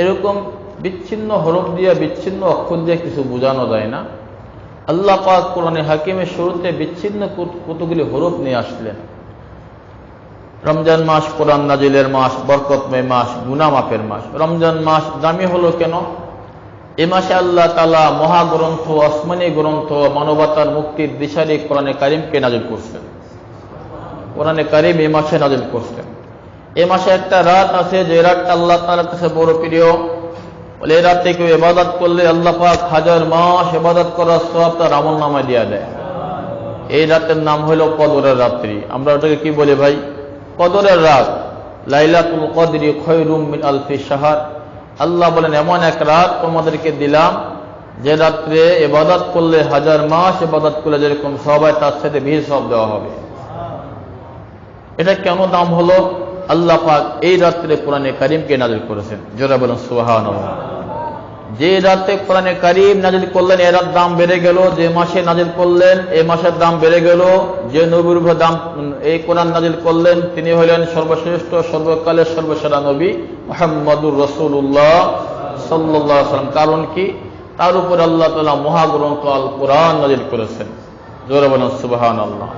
এরকম বিচ্ছিন্ন হরফ দিয়ে বিচ্ছিন্ন অক্ষর দিয়ে কিছু বোঝানো যায় না। আল্লাহ পাক কোরআনে হাকিমের শুরুতে বিচ্ছিন্ন কতগুলি হরফ নিয়ে আসলেন। রমজান মাস কোরআন নাজিলের মাস, বরকতময় মাস, গুনাহ মাফের মাস। রমজান মাস দামি হলো কেন? এ মাসে আল্লাহ তাআলা মহাগ্রন্থ, আসমানী গ্রন্থ, মানবতার মুক্তির দিশারি কোরআনে কারিমকে নাজিল করছেন। কোরআনে কারিম এই মাসে নাজিল করছেন। এ মাসে একটা রাত আছে যে রাতটা আল্লাহ তাআলার কাছে বড় প্রিয়। বলে এই রাতে কেউ ইবাদত করলে আল্লাহ পাক 1000 মাস ইবাদত করার সওয়াব তার আমলনামায় দিয়ে দেয়। এই রাতের নাম হলো কদরের রাত্রি। আমরা ওটাকে কি বলি ভাই? কদরের রাত। লাইলাতুল কদরি খায়রুম মিন আলফি শাহর। আল্লাহ বলেন এমন এক রাত তোমাদেরকে দিলাম যে রাত্রে ইবাদত করলে 1000 মাস ইবাদত করলে যেরকম সওয়াব হয় তার সাথে বেশি সওয়াব দেওয়া হবে। এটা কেন দাম হলো? আল্লাহ পাক এই রাত্রে কোরআনে কারিমকে নাজিল করেছেন। জোরে বলেন সুবহানাল্লাহ। যে রাতে কোরআনে কারিম নাজিল করলেন এর দাম বেড়ে গেল। যে মাসে নাজিল করলেন এই মাসের দাম বেড়ে গেল। যে নবীর উপর দাম এই কোরআন নাজিল করলেন তিনি হলেন সর্বশ্রেষ্ঠ, সর্বকালের সর্বসেরা নবী মুহাম্মদুর রাসূলুল্লাহ সাল্লাল্লাহু আলাইহি ওয়াসাল্লাম। কারণ কি? তার উপর আল্লাহ তাআলা মহাগ্রন্থ আল কোরআন নাজিল করেছেন। জোরে বলেন সুবহানাল্লাহ।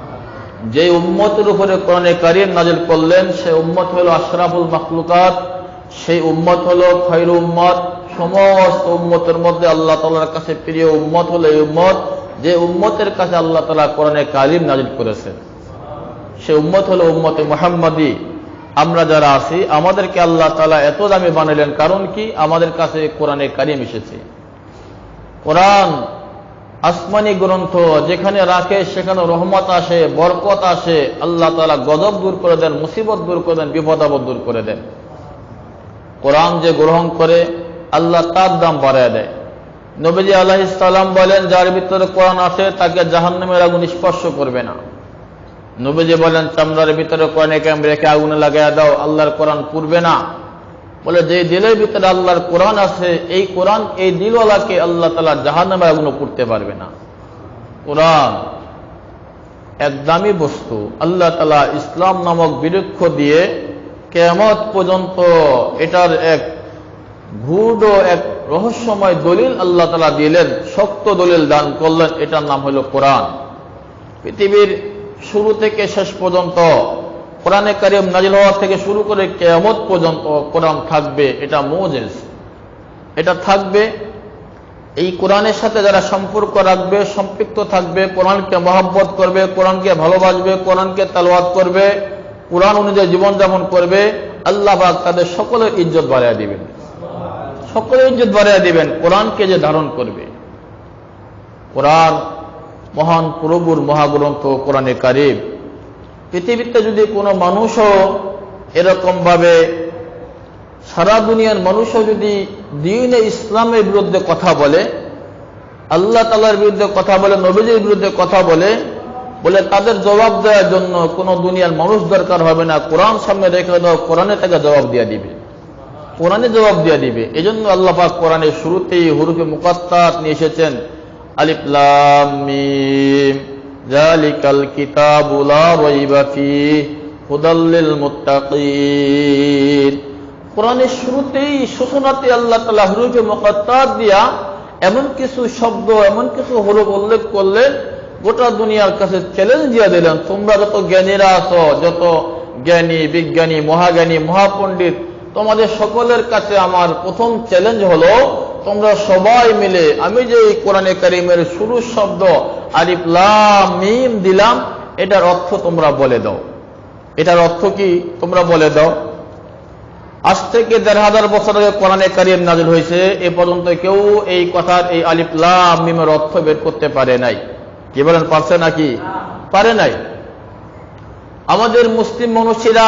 যে উম্মতের উপরে কোরআনে কারিম নাজিল করলেন সেই উম্মত হলো আশরাফুল মাখলুকাত। সেই উম্মত হলো খায়রু উম্মত। সমস্ত উম্মতের মধ্যে আল্লাহ তাআলার কাছে প্রিয় উম্মত হলো এই উম্মত যে উম্মতের কাছে আল্লাহ তাআলা কোরআনে কারিম নাজিল করেছেন। সেই উম্মত হলো উম্মতে মুহাম্মাদি। আমরা যারা আছি আমাদেরকে আল্লাহ তাআলা এত দামি বানালেন। কারণ কি? আমাদের কাছে কোরআনে কারিম এসেছে। কোরআন আসমানি গ্রন্থ, যেখানে রাখে সেখানে রহমত আসে, বরকত আসে। আল্লাহ তাআলা গজব দূর করে দেন, মুসিবত দূর করে দেন, বিপদ আপদ দূর করে দেন। কোরআন যে গ্রহণ করে আল্লাহ তার দাম বাড়ায় দেয়। নবীজি আলাইহিস সালাম বলেন যার ভিতরে কোরআন আসে তাকে জাহান্নামের আগুন স্পর্শ করবে না। নবীজি বলেন চামড়ার ভিতরে কোরআনে কারিম রেখে আগুনে লাগায় দাও, আল্লাহর কোরআন পুড়বে না। বলে যে দিলের ভিতরে আল্লাহর কোরআন আছে এই কোরআন এই দিলওয়ালাকে আল্লাহ তাআলা জাহান্নামের আগুনে পুড়তে পারবে না। কোরআন এক দামি বস্তু। আল্লাহ তাআলা ইসলাম নামক বৃক্ষ দিয়ে কিয়ামত পর্যন্ত এটার এক গূঢ় এক রহস্যময় দলিল আল্লাহ তাআলা দিলেন, শক্ত দলিল দান করলেন। এটার নাম হলো কোরআন। পৃথিবীর শুরু থেকে শেষ পর্যন্ত কোরআনে কারিম নাজিল হওয়া থেকে শুরু করে কিয়ামত পর্যন্ত কোরআন থাকবে। এটা মুজিজ, এটা থাকবে। এই কোরআনের সাথে যারা সম্পর্ক রাখবে, সম্পৃক্ত থাকবে, কোরআনকে মহব্বত করবে, কোরআনকে ভালোবাসবে, কোরআনকে তেলাওয়াত করবে, কোরআন অনুযায়ী জীবনযাপন করবে, আল্লাহ পাক তাদের সকলের ইজ্জত বাড়াইয়া দিবেন। সকলের ইজ্জত বাড়াইয়া দিবেন কোরআনকে যে ধারণ করবে। কোরআন মহান প্রভুর মহাগ্রন্থ কোরআনে কারিম। পৃথিবীতে যদি কোনো মানুষও এরকম ভাবে সারা দুনিয়ার মানুষও যদি দ্বীনে ইসলামের বিরুদ্ধে কথা বলে, আল্লাহ তাআলার বিরুদ্ধে কথা বলে, নবীজির বিরুদ্ধে কথা বলে, তাদের জবাব দেওয়ার জন্য কোনো দুনিয়ার মানুষ দরকার হবে না। কোরআন সামনে রেখে দাও, কোরআনে তাকে জবাব দিয়ে দিবে, কোরআনে জবাব দিয়ে দিবে। এই জন্য আল্লাহ পাক কোরআনের শুরুতেই হুরুফে মুকাত্তাত নিয়ে এসেছেন। আলিফ লাম মিম যালিকাল কিতাবু লা রাইবা ফীহি হুদাল লিল মুত্তাকিন। কোরআনের শুরুতেই সূচনাতে আল্লাহ তাআলা হুরুফে মুকাত্তাত দিয়া এমন কিছু শব্দ, এমন কিছু হরফ উল্লেখ করলেন, গোটা দুনিয়ার কাছে চ্যালেঞ্জ দিয়ে দিলেন, তোমরা যত জ্ঞানীরা আছো, যত জ্ঞানী, বিজ্ঞানী, মহাজ্ঞানী, মহাপণ্ডিত, তোমাদের সকলের কাছে আমার প্রথম চ্যালেঞ্জ হলো তোমরা সবাই মিলে আমি যে এই কোরআনে কারিমের শুরু শব্দ আলিফ লাম মিম দিলাম এটার অর্থ তোমরা বলে দাও। এটার অর্থ কি তোমরা বলে দাও। আজ থেকে ১৫০০ বছর আগে কোরআনে কারিম নাযিল হয়েছে, এ পর্যন্ত কেউ এই কথার এই আলিফ লাম মিমের অর্থ বের করতে পারে নাই। কি বলেন, পারছে নাকি? পারে নাই। আমাদের মুসলিম মনীষীরা,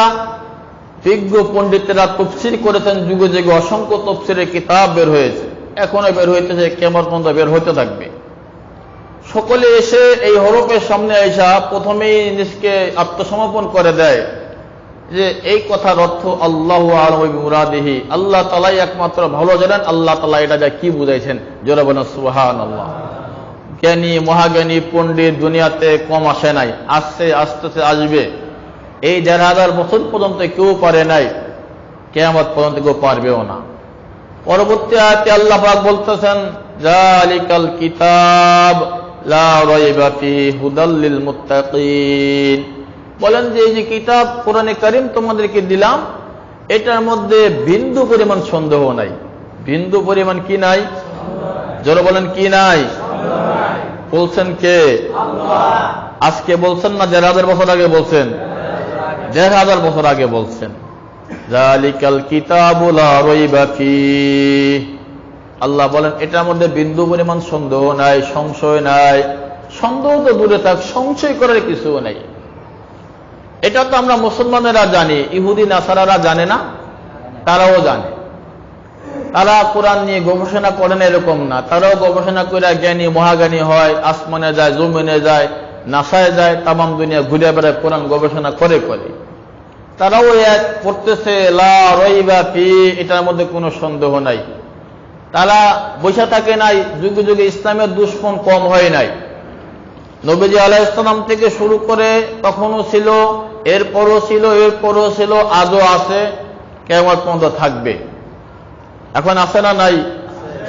বিজ্ঞ পণ্ডিতেরা তাফসীর করেছেন, যুগে যুগে অসংখ্য তাফসীরের কিতাব বের হয়েছে, এখনো বের হইতেছে, কিয়ামত পর্যন্ত বের হইতে থাকবে। সকলে এসে এই হরফের সামনে আইসা প্রথমেই নিজকে আত্মসমর্পণ করে দেয় যে এই কথার অর্থ আল্লাহু আ'লামু বিমুরাদিহি, আল্লাহ তাআলাই একমাত্র ভালো জানেন, আল্লাহ তাআলা এটা যা কি বুঝাইছেন। জোরে বলেন সুবহানাল্লাহ। জ্ঞানী, মহাজ্ঞানী, পণ্ডিত দুনিয়াতে কম আসে নাই, আসছে, আস্তে আসবে। এই ১৫০০ বছর পর্যন্ত কেউ পারে নাই, কিয়ামত পর্যন্ত কেউ পারবেও না। পরবর্তী আয়াতে আল্লাহ পাক বলতেছেন, যালিকাল কিতাব লা রাইবা ফীহি হুদাল লিল মুত্তাকিন। বলেন যে এই যে কিতাব কোরআনে কারীম তোমাদেরকে দিলাম, এটার মধ্যে বিন্দু পরিমাণ সন্দেহ নাই। বিন্দু পরিমাণ কি নাই? জোরে বলেন, কি নাই? বলছেন কে? আজকে বলছেন না ১,৫০০ বছর আগে বলছেন? ১,৫০০ বছর আগে বলছেন। যালিকাল কিতাবু লা রাইবা ফীহি। আল্লাহ বলেন এটার মধ্যে বিন্দু পরিমাণ সন্দেহ নাই, সংশয় নাই। সন্দেহ তো দূরে থাক, সংশয় করার কিছু নাই। এটা তো আমরা মুসলমানেরা জানি, ইহুদি নাসারারা জানে না? তারাও জানে। তারা কোরআন নিয়ে গবেষণা করেন এরকম না, তারাও গবেষণা করে জ্ঞানী মহাজ্ঞানী হয়, আসমানে যায়, জমিনে যায়, নাসায় যায়, তামাম দুনিয়া ঘুরে বেড়ায়, কোরআন গবেষণা করে করে। তারাও এক পড়তেছে লা রাইবা ফীহি, এটার মধ্যে কোনো সন্দেহ নাই। তারা বসে থাকে নাই, যুগে যুগে ইসলামের দুশ্মন কম হয় নাই। নবীজি আলাইহিস সালাম থেকে শুরু করে তখনও ছিল, এরপরও ছিল, এরপরও ছিল, আজও আছে, কিয়ামত পর্যন্ত থাকবে। এখন আছে না নাই?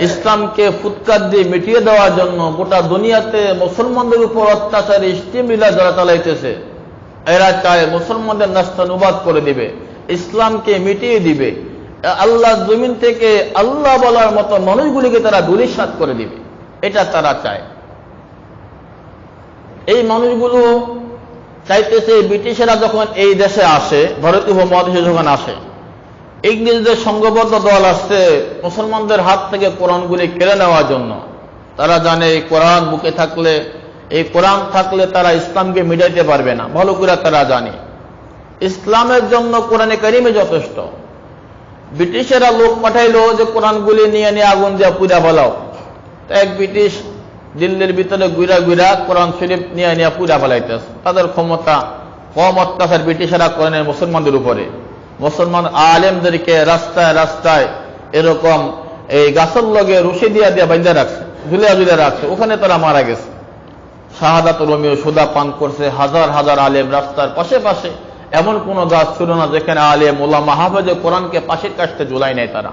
ইসলামকে ফুৎকার দিয়ে মিটিয়ে দেওয়ার জন্য গোটা দুনিয়াতে মুসলমানদের উপর অত্যাচার ইস্তিমলীলা যারা চালাইতেছে, এরা চায় মুসলমানদের নাস্তানুবাদ করে দিবে, ইসলামকে মিটিয়ে দিবে, আল্লাহ জমিন থেকে আল্লাহ বলার মতো মানুষগুলিকে তারা ধূলিসাৎ করে দিবে, এটা তারা চায়। এই মানুষগুলো চাইতেছে ব্রিটিশেরা যখন এই দেশে আসে, ভারতীয় উপমহাদেশে যখন আসে, ইংরেজদের সংঘবদ্ধ দল আসছে মুসলমানদের হাত থেকে কোরআনগুলি কেড়ে নেওয়ার জন্য। তারা জানে এই কোরআন বুকে থাকলে, এই কোরআন থাকলে তারা ইসলামকে মিটাইতে পারবে না। ভালো করে তারা জানে ইসলামের জন্য কোরআনে কারিমে যথেষ্ট। ব্রিটিশেরা লোক পাঠাইলো যে কোরআনগুলি নিয়ে নিয়ে আগুন দিয়ে পুড়া ফেলাও। এক ব্রিটিশ দিল্লির ভিতরে গুইরা গুইরা কোরআন শরীফ নিয়ে নিয়ে পুড়া ফেলাইতেছে। তাদের ক্ষমতা কম অত্যাচার ব্রিটিশেরা করেন মুসলমানদের উপরে। মুসলমান আলেমদেরকে রাস্তায় রাস্তায় এরকম এই গাছের লগে রশি দিয়া দিয়া বাইন্ধা রাখছে, ঝুলিয়া ঝুলিয়া রাখছে, ওখানে তারা মারা গেছে। শাহাদাত রোমিও সুদা পান করছে হাজার হাজার আলেম রাস্তার পাশে পাশে। এমন কোন গাছ ছিল না যেখানে আলেম ওলামা হাফেজে কোরআনকে পাশের কাছতে ঝুলাই নাই তারা।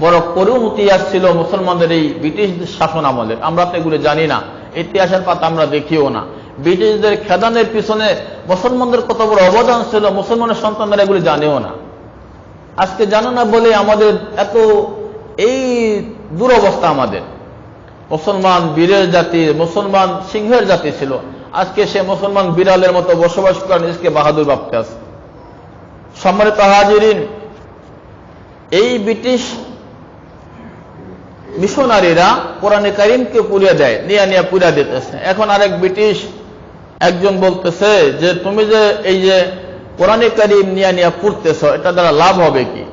বড় করুণ ইতিহাস ছিল মুসলমানদের এই ব্রিটিশ শাসন আমলের। আমরা তো এগুলো জানি না, ইতিহাসের পাতা আমরা দেখিও না। ব্রিটিশদের খেদানের পিছনে মুসলমানদের কত বড় অবদান ছিল মুসলমানের সন্তানরা এগুলি জানেও না। আজকে জানো না বলে আমাদের এত এই দুরবস্থা। আমাদের মুসলমান বীরের জাতি, মুসলমান সিংহের জাতি ছিল, আজকে সে মুসলমান বিড়ালের মতো বসবাস করে নিজকে বাহাদুর ভাবতে আছে। সম্মানিত হাজিরিন, এই ব্রিটিশ মিশনারিরা কোরআনে কারিমকে পুড়িয়ে দেয়, নিয়ে নিয়ে পুড়িয়ে দিতেছে। এখন আরেক ব্রিটিশ একজন বলতেছে যে তুমি যে এই যে কোরআনে কারিম নিয়ে নিয়ে পুড়তেছ, এটা দ্বারা লাভ হবে কি?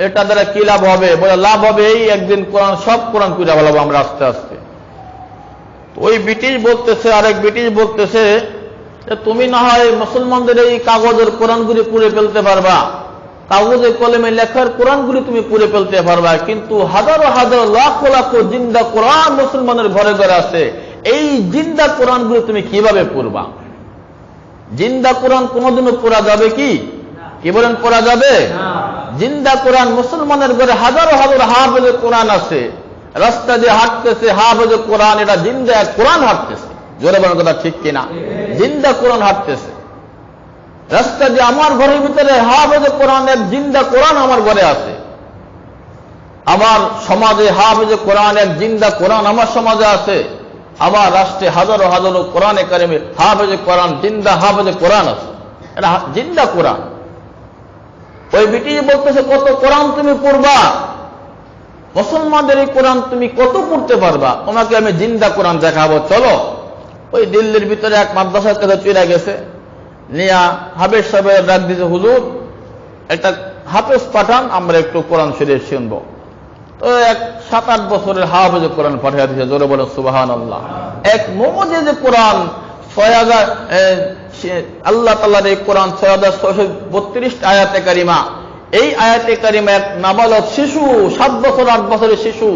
এটা দ্বারা কি লাভ হবে? বলে লাভ হবে এই একদিন কোরআন সব কোরআন পুড়িয়ে ফেলাবো আমরা আস্তে আস্তে। ওই ব্রিটিশ বলতেছে, আরেক ব্রিটিশ বলতেছে যে তুমি না হয় মুসলমানদের এই কাগজের কোরআনগুলি পুড়ে ফেলতে পারবা, কাগজে কলমে লেখার কোরআনগুলি তুমি পুড়ে ফেলতে পারবা, কিন্তু হাজারো হাজার লাখ লাখ জিন্দা কোরআন মুসলমানের ঘরে ঘরে আছে, এই জিন্দা কোরআনগুলি তুমি কিভাবে পড়বা? জিন্দা কোরআন কোনোদিনও পড়া যাবে কি? কি বলেন, পড়া যাবে? জিন্দা কোরআন মুসলমানের ঘরে হাজারো হাজার হাফেজে কোরআন আছে, রাস্তা দিয়ে হাঁটতেছে হাফেজে কোরআন, এটা জিন্দা কোরআন হাঁটতেছে। জোরে বলেন কথা ঠিক কিনা? জিন্দা কোরআন হাঁটতেছে রাস্তা দিয়ে। আমার ঘরের ভিতরে হাফেজে কোরআন, এক জিন্দা কোরআন আমার ঘরে আছে। আমার সমাজে হাফেজে কোরআন, এক জিন্দা কোরআন আমার সমাজে আছে। আমার রাষ্ট্রে হাজারো হাজারো কোরআনে কারিমে হাফেজে কোরআন, জিন্দা হাফেজে কোরআন আছে, এটা জিন্দা কোরআন। ওই ব্রিটিশ বলতেছে কত কোরআন তুমি পড়বা, মুসলমানদের এই কোরআন তুমি কত পড়তে পারবা? তোমাকে আমি জিন্দা কোরআন দেখাবো, চলো। ওই দিল্লির ভিতরে এক মাদ্রাসার কাছে চলে গেছে, নিয়া হাফেজ সাহেবের ডাক দিতে, হুজুর একটা হাফেজ পাঠান, আমরা একটু কোরআন শরীফ শুনবো। তো এক 7-8 বছরের হাফেজে কোরআন পাঠিয়ে দিয়েছে। জোরে বলেন সুবহানাল্লাহ। এক মুজিজে কোরআন 6000, আল্লাহ তাআলার এই কোরআন 6632 আয়াতে কারিমা। এই আয়াতে কারিমা এক নাবালক শিশু, 7 বছর 8 বছরের শিশু,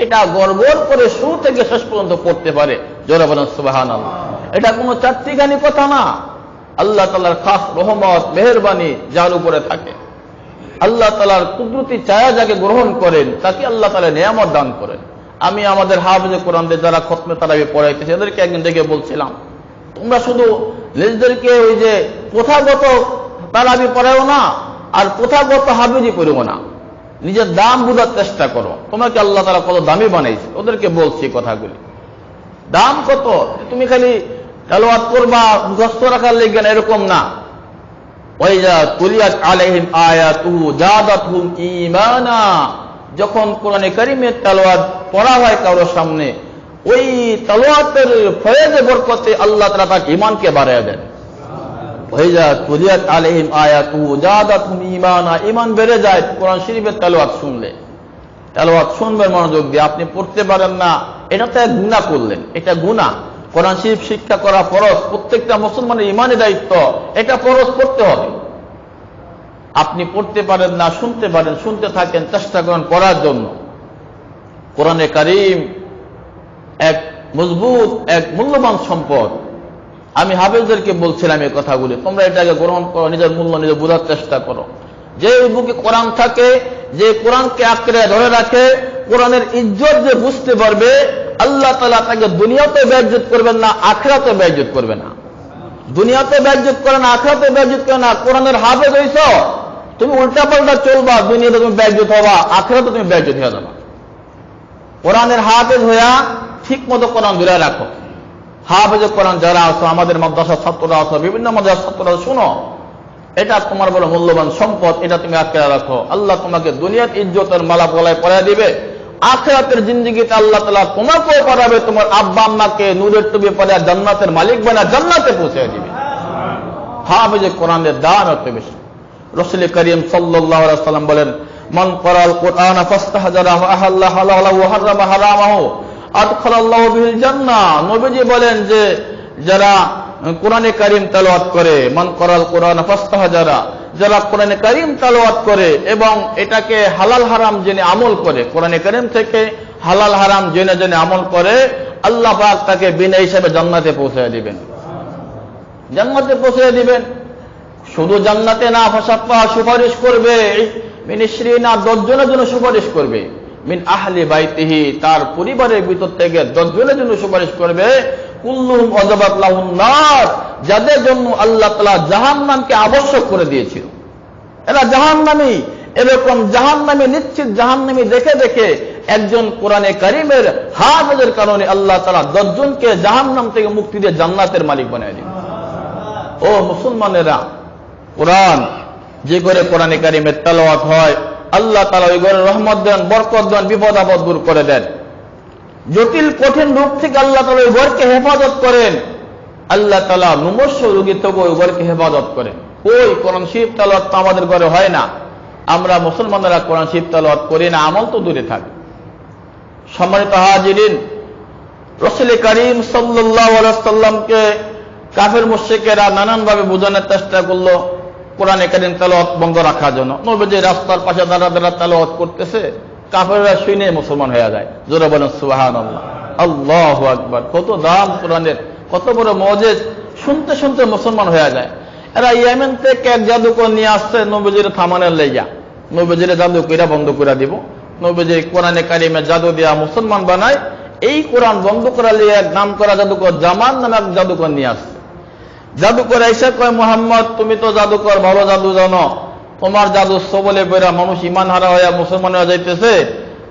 এটা গর্বর করে শুরু থেকে শেষ পর্যন্ত পড়তে পারে। জোরে বলেন সুবহানাল্লাহ। এটা কোনো চারটিখানি কথা না, আল্লাহ তাআলার খাস রহমত মেহেরবানি যার উপরে থাকে। আল্লাহ তাআলার কুদরতি ছায়া যাকে গ্রহণ করেন তাকে আল্লাহ তাআলা নিয়ামত দান করেন। আমি আমাদের হাফেজে কোরআনদের যারা খতমে তারাবি পড়াইতেছে এদেরকে একদিন দেখে বলছিলাম, তোমরা শুধু নিজেদেরকে ওই যে প্রথাগত তারাবি পড়াও না আর প্রথাগত হাফেজি করিও না, নিজের দাম বোঝার চেষ্টা করো। তোমাকে আল্লাহ তাআলা কত দামি বানাইছে, ওদেরকে বলছি কথাগুলি। দাম কত, তুমি খালি তেলাওয়াত করবা মুখস্থ রাখার লেগে এরকম না। ওয়াইজা তুলিয়াত আলাইহিম আয়াতুহু জাদাতহুম ঈমানা, যখন কোরআনে কারীমের তেলাওয়াত পড়া হয় কারোর সামনে, ওই তেলাওয়াতের ফয়েজে বরকতে আল্লাহ তাআলা তার ঈমানকে বাড়ায় দেন। ওয়াইজা তুলিয়াত আলাইহিম আয়াতুহু জাদাতহুম ঈমানা, ঈমান বেড়ে যায় কোরআন শরীফের তেলাওয়াত শুনলে। তেলাওয়াত শুনবেন মনোযোগ দিয়ে, আপনি পড়তে পারেন না এটা তো এক গুনাহ করলেন, এটা গুনাহ। কোরআন শরীফ শিক্ষা করা ফরজ, প্রত্যেকটা মুসলমানের ঈমানি দায়িত্ব, এটা ফরজ করতে হবে। আপনি পড়তে পারেন না, শুনতে পারেন, শুনতে থাকেন, চেষ্টা করেন পড়ার জন্য। কোরআনে কারীম এক মজবুত, এক মূল্যবান সম্পদ। আমি হাফেজদেরকে বলছিলাম এই কথাগুলি, তোমরা এটাকে গ্রহণ করো, নিজের মূল্য নিজে বোঝার চেষ্টা করো। যে বুকে কোরআন থাকে, যে কোরআনকে আঁকড়ে ধরে রাখে, কোরআনের ইজ্জত যে বুঝতে পারবে, আল্লাহ তাআলা তাকে দুনিয়াতে বেইজ্জত করবেন না, আখিরাতে বেইজ্জত করবে না। দুনিয়াতে বেইজ্জত করে না, আখিরাতে বেইজ্জত করে না। কোরআনের হাফেজ হইছো, তুমি উল্টা পাল্টা চলবা, দুনিয়াতে তুমি বেইজ্জত হবা, আখিরাতে তুমি বেইজ্জত হয়ে যাবা। কোরআনের হাফেজ হইয়া ঠিক মতো কোরআন ধরে রাখো। হাফেজ কোরআন যারা আছো, আমাদের মাদ্রাসার ছাত্ররা আছো, বিভিন্ন মাদ্রাসার ছাত্ররা, শুনো, এটা তোমার বড় মূল্যবান সম্পদ, এটা তুমি আঁকড়ে রাখো। আল্লাহ তোমাকে দুনিয়ার ইজ্জতের মালা গলায় পরায় দিবে, আখিরাতের জিন্দেগিতে আল্লাহ তাআলা তোমাকেও পড়াবে, তোমার আব্বা আম্মাকে নূরের টুপি পরে জান্নাতের মালিক বানায় জান্নাতে পৌঁছে দিবে। হাফেজে কোরআনের দাম এত বেশি। রাসূল করিম সাল্লাল্লাহু আলাইহি ওয়াসাল্লাম বলেন, মান ক্বারাল কুরআন ফাস্তাহজারা ওয়া আহাল্লা হালালাহু ওয়া হারামা হারামাহু আদখালাল্লাহু বিল জান্নাহ। নবীজি বলেন যে যারা কোরআনে কারীম তেলাওয়াত করে, মান ক্বারাল কুরআন ফাস্তাহজারা, যারা কোরআনে কারীম তেলাওয়াত করে এবং এটাকে হালাল হারাম জেনে আমল করে, কোরআনে কারীম থেকে হালাল হারাম জেনে জেনে আমল করে, আল্লাহ পাক তাকে বিনা হিসাবে জান্নাতে পৌঁছে দিবেন। জান্নাতে পৌঁছে দিবেন। শুধু জান্নাতে না, ফাসাফা সুপারিশ করবে, মিন 10 জনের জন্য সুপারিশ করবে, মিন আহলি বাইতিহি, তার পরিবারের ভিতর থেকে 10 জনের জন্য সুপারিশ করবে, কুল্লুহুম ওয়াজাবাত লাহুন নার, যাদের জন্য আল্লাহ তাআলা জাহান্নামকে আবশ্যক করে দিয়েছিল। এরা জাহান্নামী, এরকম জাহান্নামী, নিশ্চিত জাহান্নামী দেখে দেখে একজন কোরআনে কারীমের হাফেজের কারণে আল্লাহ তাআলা 10 জনকে জাহান্নাম থেকে মুক্তি দিয়ে জান্নাতের মালিক বানিয়ে দিবেন। ও মুসলমানেরা, কোরআন যে ঘরে কোরআনে কারীমের তেলাওয়াত হয়, আল্লাহ তাআলা ওই ঘরে রহমত দেন, বরকত দেন, বিপদ আপদ দূর করে দেন। জটিল কঠিন রোগ থেকে আল্লাহ তাআলা ওই ঘরকে হেফাজত করেন। আল্লাহ তাআলা মুমূর্ষ রোগী থেকে ওই ঘরকে হেফাজত করেন। ওই কোরআন শরীফ তেলাওয়াত তো আমাদের ঘরে হয় না, আমরা মুসলমানেরা কোরআন শরীফ তেলাওয়াত করি না, আমল তো দূরে থাকে। সম্মানিত হাজিরিন, রাসূল করিম সাল্লাল্লাহু আলাইহি ওয়াসাল্লামকে কাফের মুশরিকেরা নানানভাবে বোঝানোর চেষ্টা করলো কোরআনে কারীম তেলাওয়াত বন্ধ রাখার জন্য। নবীজি রাস্তার পাশে দাঁড়া দাঁড়া তেলাওয়াত করতেছে, কাফেররা শুনে মুসলমান হয়ে যায়। জোরে বলেন সুবহানাল্লাহ, আল্লাহু আকবার। কত দাম কোরআনের, কত বড় মুজিজ, শুনতে শুনতে মুসলমান হয়ে যায়। এরা ইয়েমেন থেকে এক জাদুকর নিয়ে আসছে নবীজির থামানোর লাইগা। নবীজির জাদু কইরা বন্ধ করে দিব, নবীজি কোরআনে কারীমে জাদু দিয়া মুসলমান বানায়। এই কোরআন বন্ধ করা লিয়ে এক নাম করা জাদুকর জামান নামক জাদুকর নিয়ে আসছে। জাদুকর এসে কয়, মুহাম্মদ তুমি তো জাদুকর, ভালো জাদু জানো, তোমার জাদু সবলে বেরা মানুষ ইমান হারা হয়ে মুসলমান হয়ে যাইতেছে,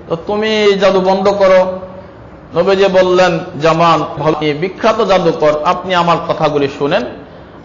তো তুমি জাদু বন্ধ করো। নবীজি বললেন, জামান ভালো বিখ্যাত জাদুকর, আপনি আমার কথাগুলি শুনেন,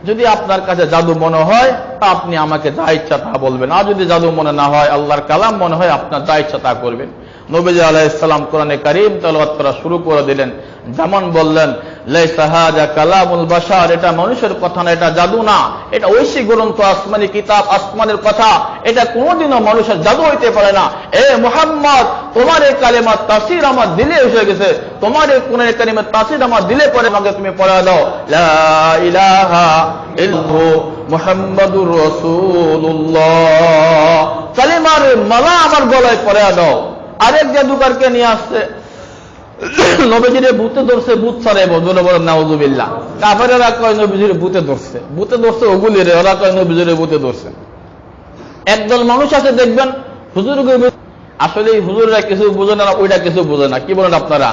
যদি আপনার কাছে জাদু মনে হয় তা আপনি আমাকে যা ইচ্ছা তা বলবেন, আর যদি জাদু মনে না হয়, আল্লাহর কালাম মনে হয়, আপনার যা ইচ্ছা তা করবেন। নবীজি আলাইহিস সালাম কোরআনে কারীম তেলাওয়াত করা শুরু করে দিলেন। যেমন বললেন, লাইসা হাযা কালামুল বাশার, এটা মানুষের কথা না, এটা জাদু না, এটা ঐশী গ্রন্থ, আসমানি কিতাব, আসমানের কথা, এটা কোনোদিনও মানুষের জাদু হইতে পারে না। এ মুহাম্মদ, তোমার এই কালেমার তাসির আমার দিলে এসে গেছে, তোমার এই কোরআনে কারীমের তাসির আমার দিলে পড়ে আমাকে তুমি পড়া দাও, লা ইলাহা ইল্লাল্লাহু মুহাম্মাদুর রাসূলুল্লাহ, কালেমার মালা আমার গলায় পড়া দাও। আরেক জাদুকরকে নিয়ে আসছে, নবীজিরে ভূতে ধরছে, ভূত ছাড়ে বলে বলেন নাউযুবিল্লাহ। কাফেরেরা কয় নবীজিরে ভূতে ধরছে, ভূতে ধরছে ওগুলিরে, ওরা কয় নবীজিরে ভূতে ধরছে। একদল মানুষ আছে দেখবেন হুজুর আসলে হুজুররা কিছু বোঝে না, ওইটা কিছু বোঝে না। কি বলেন আপনারা?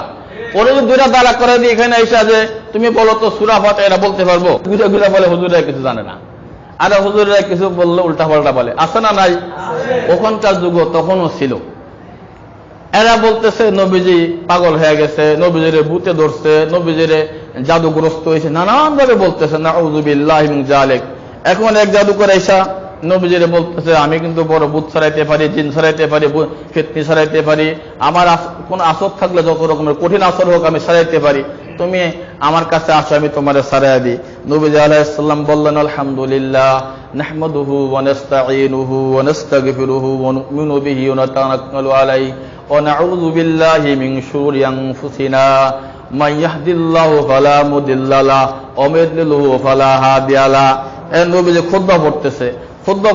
ওরা যদি দুইটা দাঁড়া করে দিয়ে এখানে এসে যে তুমি বলো তো সূরা ফাতিহা এটা বলতে পারবো, ঘুরে ঘুরে বলে হুজুররা কিছু জানে না, আর হুজুররা কিছু বললে উল্টা পাল্টা বলে। আছে না নাই? ওখানকার যুগ তখনও ছিল। এরা বলতেছে নবীজি পাগল হয়ে গেছে, নবীজিরে ভূতে ধরছে, নবীজিরে জাদুগ্রস্ত হয়েছে, নানান ভাবে বলতেছে নাউযু বিল্লাহি মিন যালিক। এখন এক জাদুকর এসা নবীজিরে বলতেছে আমি কিন্তু বড় ভূত সরাইতে পারি, জিন সরাইতে পারি, ফিতনি সরাইতে পারি, আমার কোন আসর থাকলে যত রকমের কঠিন আসর হোক আমি সরাইতে পারি, তুমি আমার কাছে আসো আমি তোমারে সরাইয়া দিই। নবীজি আলাইহিস সালাম বললেন আলহামদুলিল্লাহ নাহমাদুহু ওয়া নাস্তাঈনুহু ওয়া নাস্তাগফিরুহু ওয়া নু'মিনু বিহি ওয়া নাতাওয়াক্কালু আলাইহি ওয়া নাউযু বিল্লাহি মিন শুরুরি আনফুসিনা মান ইয়াহদিল্লাহু ফালা মুদিল্লা লাহু ওয়া মান ইউদ্লিলহু ফালা হাদিয়া লাহু। নবীজি খুতবা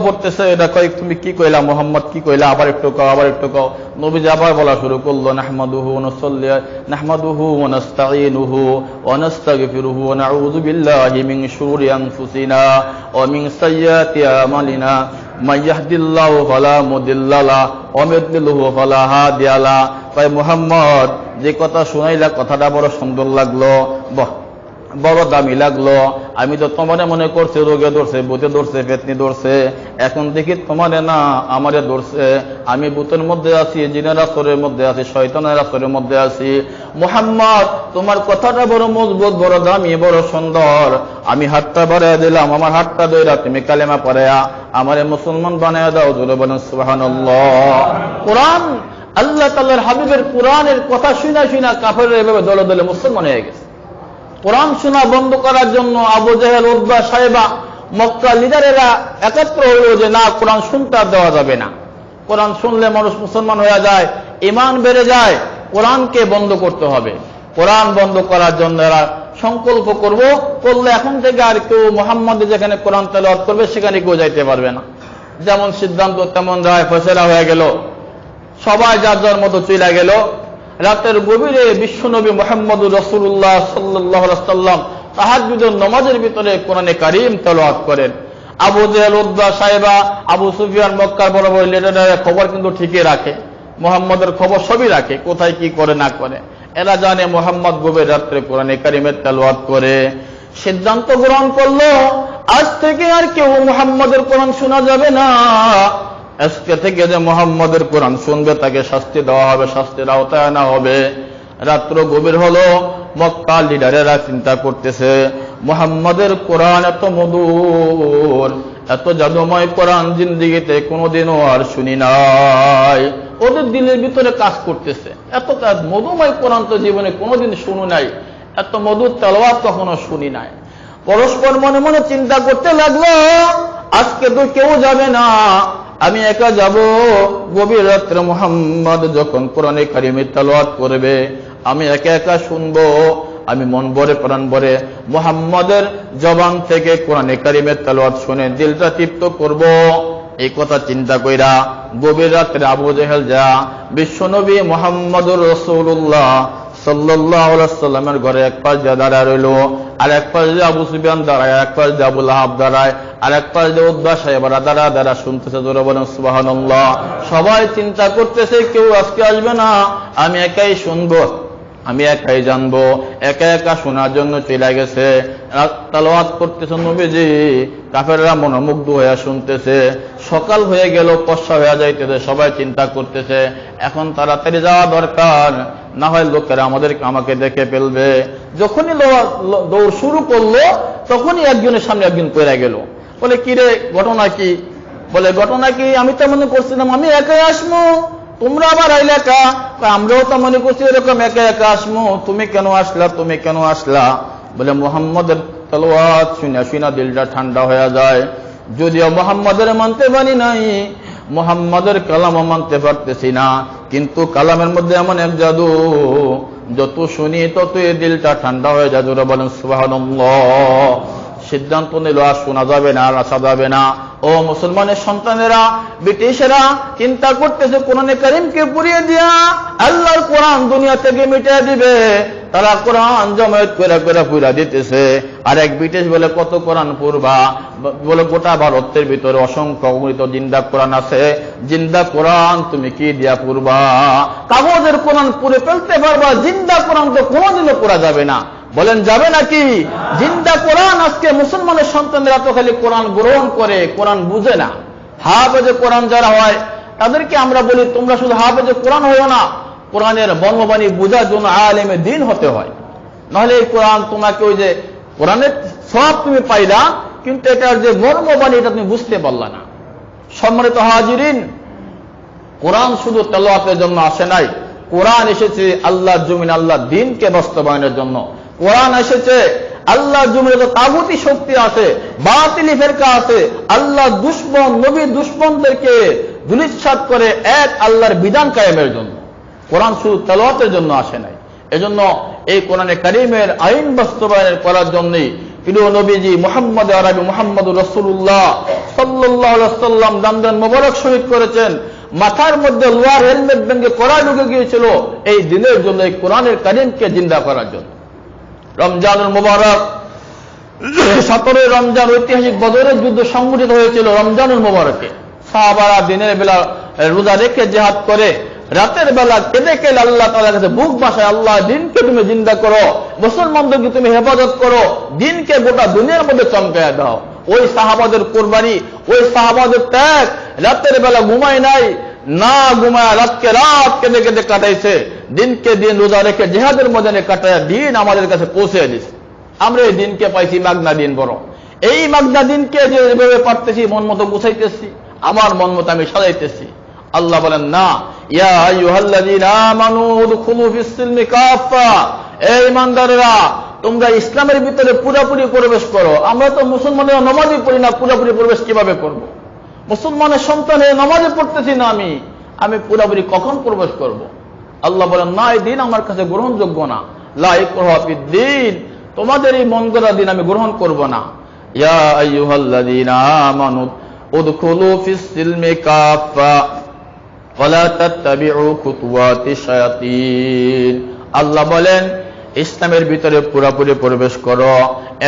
পড়তেছে, এটা কয় তুমি কি কইলা মুহাম্মদ, কি কইলা, আবার একটু কও, আবার একটু কও। নবীজি আবার বলা শুরু করলো নাহমাদুহু ওয়া নাস্তাঈনুহু ওয়া নাস্তাগফিরুহু ওয়া নাউযু বিল্লাহি মিন শুরুরি আনফুসিনা ওয়া মিন সাইয়্যাতি আমালিনা মান ইয়াহদিল্লাহু ফালা মুদিল্লা লাহু ওয়া মান ইউদ্লিলহু ফালা হাদিয়া লাহু। কয় মুহাম্মদ যে কথা শুনাইলা কথাটা বড় সুন্দর লাগলো, বড় দামি লাগলো। আমি তো তোমারে মনে করছি রোগে ধরছে, ভূতে ধরছে, ফেতনি ধরছে, এখন দেখি তোমারে না আমারে ধরছে। আমি ভূতের মধ্যে আছি, জিনের আসরের মধ্যে আছি, শয়তানের আসরের মধ্যে আছি। মুহাম্মদ তোমার কথাটা বড় মজবুত, বড় দামি, বড় সুন্দর। আমি হাতটা বাড়াইয়া দিলাম, আমার হাতটা ধইরা তুমি কালেমা পড়ায়া আমারে মুসলমান বানায়া দাও। জোরে বলেন সুবহানাল্লাহ। কোরআন, আল্লাহ তাআলার হাবিবের কোরআনের কথা শুনা শুনা কাফেররা এভাবে দলে দলে মুসলমান হয়ে গেছে। কোরআন শোনা বন্ধ করার জন্য আবু জাহেল, উতবা, সাইবা, মক্কা লিডারেরা একত্র হলো যে না, কোরআন শুনতে আর দেওয়া যাবে না। কোরআন শুনলে মানুষ মুসলমান হয়ে যায়, ঈমান বেড়ে যায়, কোরআনকে বন্ধ করতে হবে। কোরআন বন্ধ করার জন্য এরা সংকল্প করলে এখন থেকে আর কেউ মুহাম্মদ যেখানে কোরআন তেলাওয়াত করবে সেখানে কেউ যাইতে পারবে না। যেমন সিদ্ধান্ত তেমন রায় ফয়সালা হয়ে গেল, সবাই যার যার মতো চলে গেল। রাতের গভীরে বিশ্বনবী মুহাম্মদুর রাসূলুল্লাহ সাল্লাল্লাহু আলাইহি ওয়াসাল্লাম তাহাজ্জুদের নামাজের ভিতরে কোরআনে কারীম তেলাওয়াত করেন। আবু জাহেল, উতবা, সাইবা, আবু সুফিয়ান, মক্কার বড় বড় লিডাররা খবর কিন্তু ঠিকই রাখে, মুহাম্মদের খবর সবই রাখে, কোথায় কি করে না করে। এরা জানে মুহাম্মদ গভীর রাত্রে কোরআনে কারীমের তেলাওয়াত করে। সিদ্ধান্ত গ্রহণ করলো আজ থেকে আর কেউ মুহাম্মদের কোরআন শোনা যাবে না। আজকে থেকে যে মুহাম্মদের কোরআন শুনবে তাকে শাস্তি দেওয়া হবে, শাস্তির আওতায় আনা হবে। রাত্র গভীর হলো, মক্কা লিডারেরা চিন্তা করতেছে মুহাম্মদের কোরআন এত মধুর, এত জাদুময় কোরআন জিন্দেগিতে কোনোদিনও আর শুনি নাই। ওদের দিলের ভিতরে কাজ করতেছে, এত কাজ, মধুময় কোরআন তো জীবনে কোনোদিন শুনি নাই, এত মধুর তেলাওয়াত কখনো শুনি নাই। পরস্পর মনে মনে চিন্তা করতে লাগলো আজকে তো কেউ যাবে না, আমি একা যাব। গভীর রাত্রে মুহাম্মদ যখন কোরআনে কারীমের তেলাওয়াত করবে আমি একা একা শুনবো, আমি মন ভরে প্রাণ ভরে মুহাম্মদের জবান থেকে কোরআনে কারীমের তেলাওয়াত শুনে দিলটা তৃপ্ত করব। এই কথা চিন্তা কইরা গভীর রাত্রে আবু জাহেল যা বিশ্বনবী মুহাম্মদুর রাসূলুল্লাহ সাল্লাল্লাহু আলাইহি ওয়াসাল্লামের ঘরে এক পাশ দিয়ে দাঁড়ায় রইল, আর এক পাশ দিয়ে আবু সুফিয়ান দাঁড়ায়, এক পাশ দিয়ে আবু লাহাব দাঁড়ায়, আর এক পাশ দিয়ে উতবা, সাইবারা দাঁড়া শুনতেছে। জোরে বলেন সুবহানাল্লাহ। সবাই চিন্তা করতেছে কেউ আজকে আসবে না, আমি একাই শুনবো, আমি একাই জানবো। একা একা শোনার জন্য চলে গেছে, তেলাওয়াত করতেছে নবীজি। কাফেররা মনোমুগ্ধ হয়ে শুনতেছে। সকাল হয়ে গেল, পশা হয়ে যাইতেছে, সবাই চিন্তা করতেছে এখন তাড়াতাড়ি যাওয়া দরকার, না হয় লোকেরা আমাকে দেখে ফেলবে। যখনই দৌড় শুরু করলো তখনই একজনের সামনে একজন পড়ে গেল। বলে কি রে, ঘটনা কি? বলে ঘটনা কি, আমি তো মনে করছিলাম আমি একাই আসবো, তোমরা আবার আইলে একা। আমরাও তো মনে করছি এরকম একা একা আসবো, তুমি কেন আসলা? বলে মুহাম্মদের তেলাওয়াত শুনা শুনা দিলটা ঠান্ডা হয়ে যায়। যদিও মুহাম্মদের মানতে পারি নাই, মুহাম্মদের কালামও মানতে পারতেছি না, কিন্তু কালামের মধ্যে এমন এক জাদু, যত শুনি তত এই দিলটা ঠান্ডা হয়ে যায়। জোরে বলেন সুবহানাল্লাহ। সিদ্ধান্ত নিল আর শোনা যাবে না, আর আসা যাবে না। ও মুসলমানের সন্তানেরা, ব্রিটিশেরা চিন্তা করতেছে কোরআনে কারীমকে পুড়িয়ে দিয়া আল্লাহর কোরআন দুনিয়া থেকে মিটিয়ে দিবে। তারা কোরআন জমায়েত করে করে পুরা দিতেছে। আর এক ব্রিটিশ বলে কত কোরআন পড়বা, বলে গোটা ভারতের ভিতরে অসংখ্য অগণিত জিন্দা কোরআন আছে, জিন্দা কোরআন তুমি কি দিয়া পড়বা? কাগজের কোরআন পড়ে ফেলতে পারবা, জিন্দা কোরআন তো কোনোদিনও পড়া যাবে না। বলেন যাবে নাকি? জিন্দা কোরআন আজকে মুসলমানের সন্তানরা তো খালি কোরআন গ্রহণ করে, কোরআন বুঝে না। হাফেজে কোরআন যারা হয় তাদেরকে আমরা বলি তোমরা শুধু হাফেজে কোরআন হইও না, কোরআনের মর্মবাণী বোঝার জন্য আলেমে দ্বীন হতে হয়। নাহলে এই কোরআন তোমাকে ওই যে কোরআনের সওয়াব তুমি পাইলা, কিন্তু এটার যে মর্মবাণী এটা তুমি বুঝতে পারলা না। সম্মানিত হাজিরিন, কোরআন শুধু তেলাওয়াতের জন্য আসে নাই, কোরআন এসেছে আল্লাহর জমিন আল্লাহর দ্বীনকে বাস্তবায়নের জন্য। কোরআন এসেছে আল্লাহর জমিনে তো তাগুতি শক্তি আছে, বাতিলি ফেরকা আছে, আল্লাহ দুশমন নবী দুশমনদেরকে ধূলিসাৎ করে এক আল্লাহর বিধান কায়েমের জন্য। কোরআন শুধু তেলাওয়াতের জন্য আসে নাই। এজন্য এই কোরআনে কারীমের আইন বাস্তবায়ন করার জন্যই প্রিয় নবীজি মুহাম্মদ আরবি মুহাম্মদুর রাসূলুল্লাহ সাল্লাল্লাহু আলাইহি ওয়াসাল্লাম দান মোবারক শহীদ করেছেন। মাথার মধ্যে লোহার হেলমেট ভেঙে কড়া ঢুকে গিয়েছিল এই দিনের জন্য, এই কোরআনের কারীমকে জিন্দা করার জন্য। রমজানুল মুবারক 17 রমজান ঐতিহাসিক বদরের যুদ্ধ সংঘটিত হয়েছিল রমজানুল মুবারকে। সাহাবারা দিনের বেলা রোজা রেখে জিহাদ করে, রাতের বেলা কেঁদে কেঁদে আল্লাহ তাআলার কাছে বুক বাসায়, আল্লাহ দিনকে তুমি জিন্দা করো, মুসলমানদেরকে তুমি হেফাজত করো, দিনকে গোটা দুনিয়ার মধ্যে চমকায়া দাও। ওই সাহাবাদের কোরবানি, ওই সাহাবাদের ত্যাগ, রাতের বেলা ঘুমায় নাই, না ঘুমায় রাতকে রাত কেঁদে কেঁদে কাটাইছে, দিনকে দিন রোজা রেখে জিহাদের ময়দানে কাটায় দিন আমাদের কাছে পৌঁছে দিছে। আমরা এই দিনকে পাইছি মাগনা দিন। বড় এই মাগনা দিনকে যেভাবে পারতেছি মন মতো গুছাইতেছি, আমার মন মতো আমি সাজাইতেছি। আল্লাহ বলেন না, ইয়া আইয়ুহাল্লাযীনা আমানু উদখুলু ফিস সিলমি কাফা, এই ইমানদাররা তোমরা ইসলামের ভিতরে পুরোপুরি প্রবেশ করো। আমরা তো মুসলমানেরা নামাজই পড়ি না, পুরোপুরি প্রবেশ কিভাবে করব? মুসলমানের সন্তানের নামাজই পড়তেছি না আমি পুরোপুরি কখন প্রবেশ করব? আল্লাহ বলেন না, এই দিন আমার কাছে গ্রহণযোগ্য না। লা ইকরাহা ফিদ্দীন, তোমাদের এই মন গড়া দিন আমি গ্রহণ করব না। ইয়া আইয়ুহাল্লাযীনা আমানু উদখুলু ফিস সিলমি কাফা ওয়ালা তাত্তাবিউ খুতুওয়াতিশ শায়াতিন। আল্লাহ বলেন ইসলামের ভিতরে পুরোপুরি প্রবেশ করো।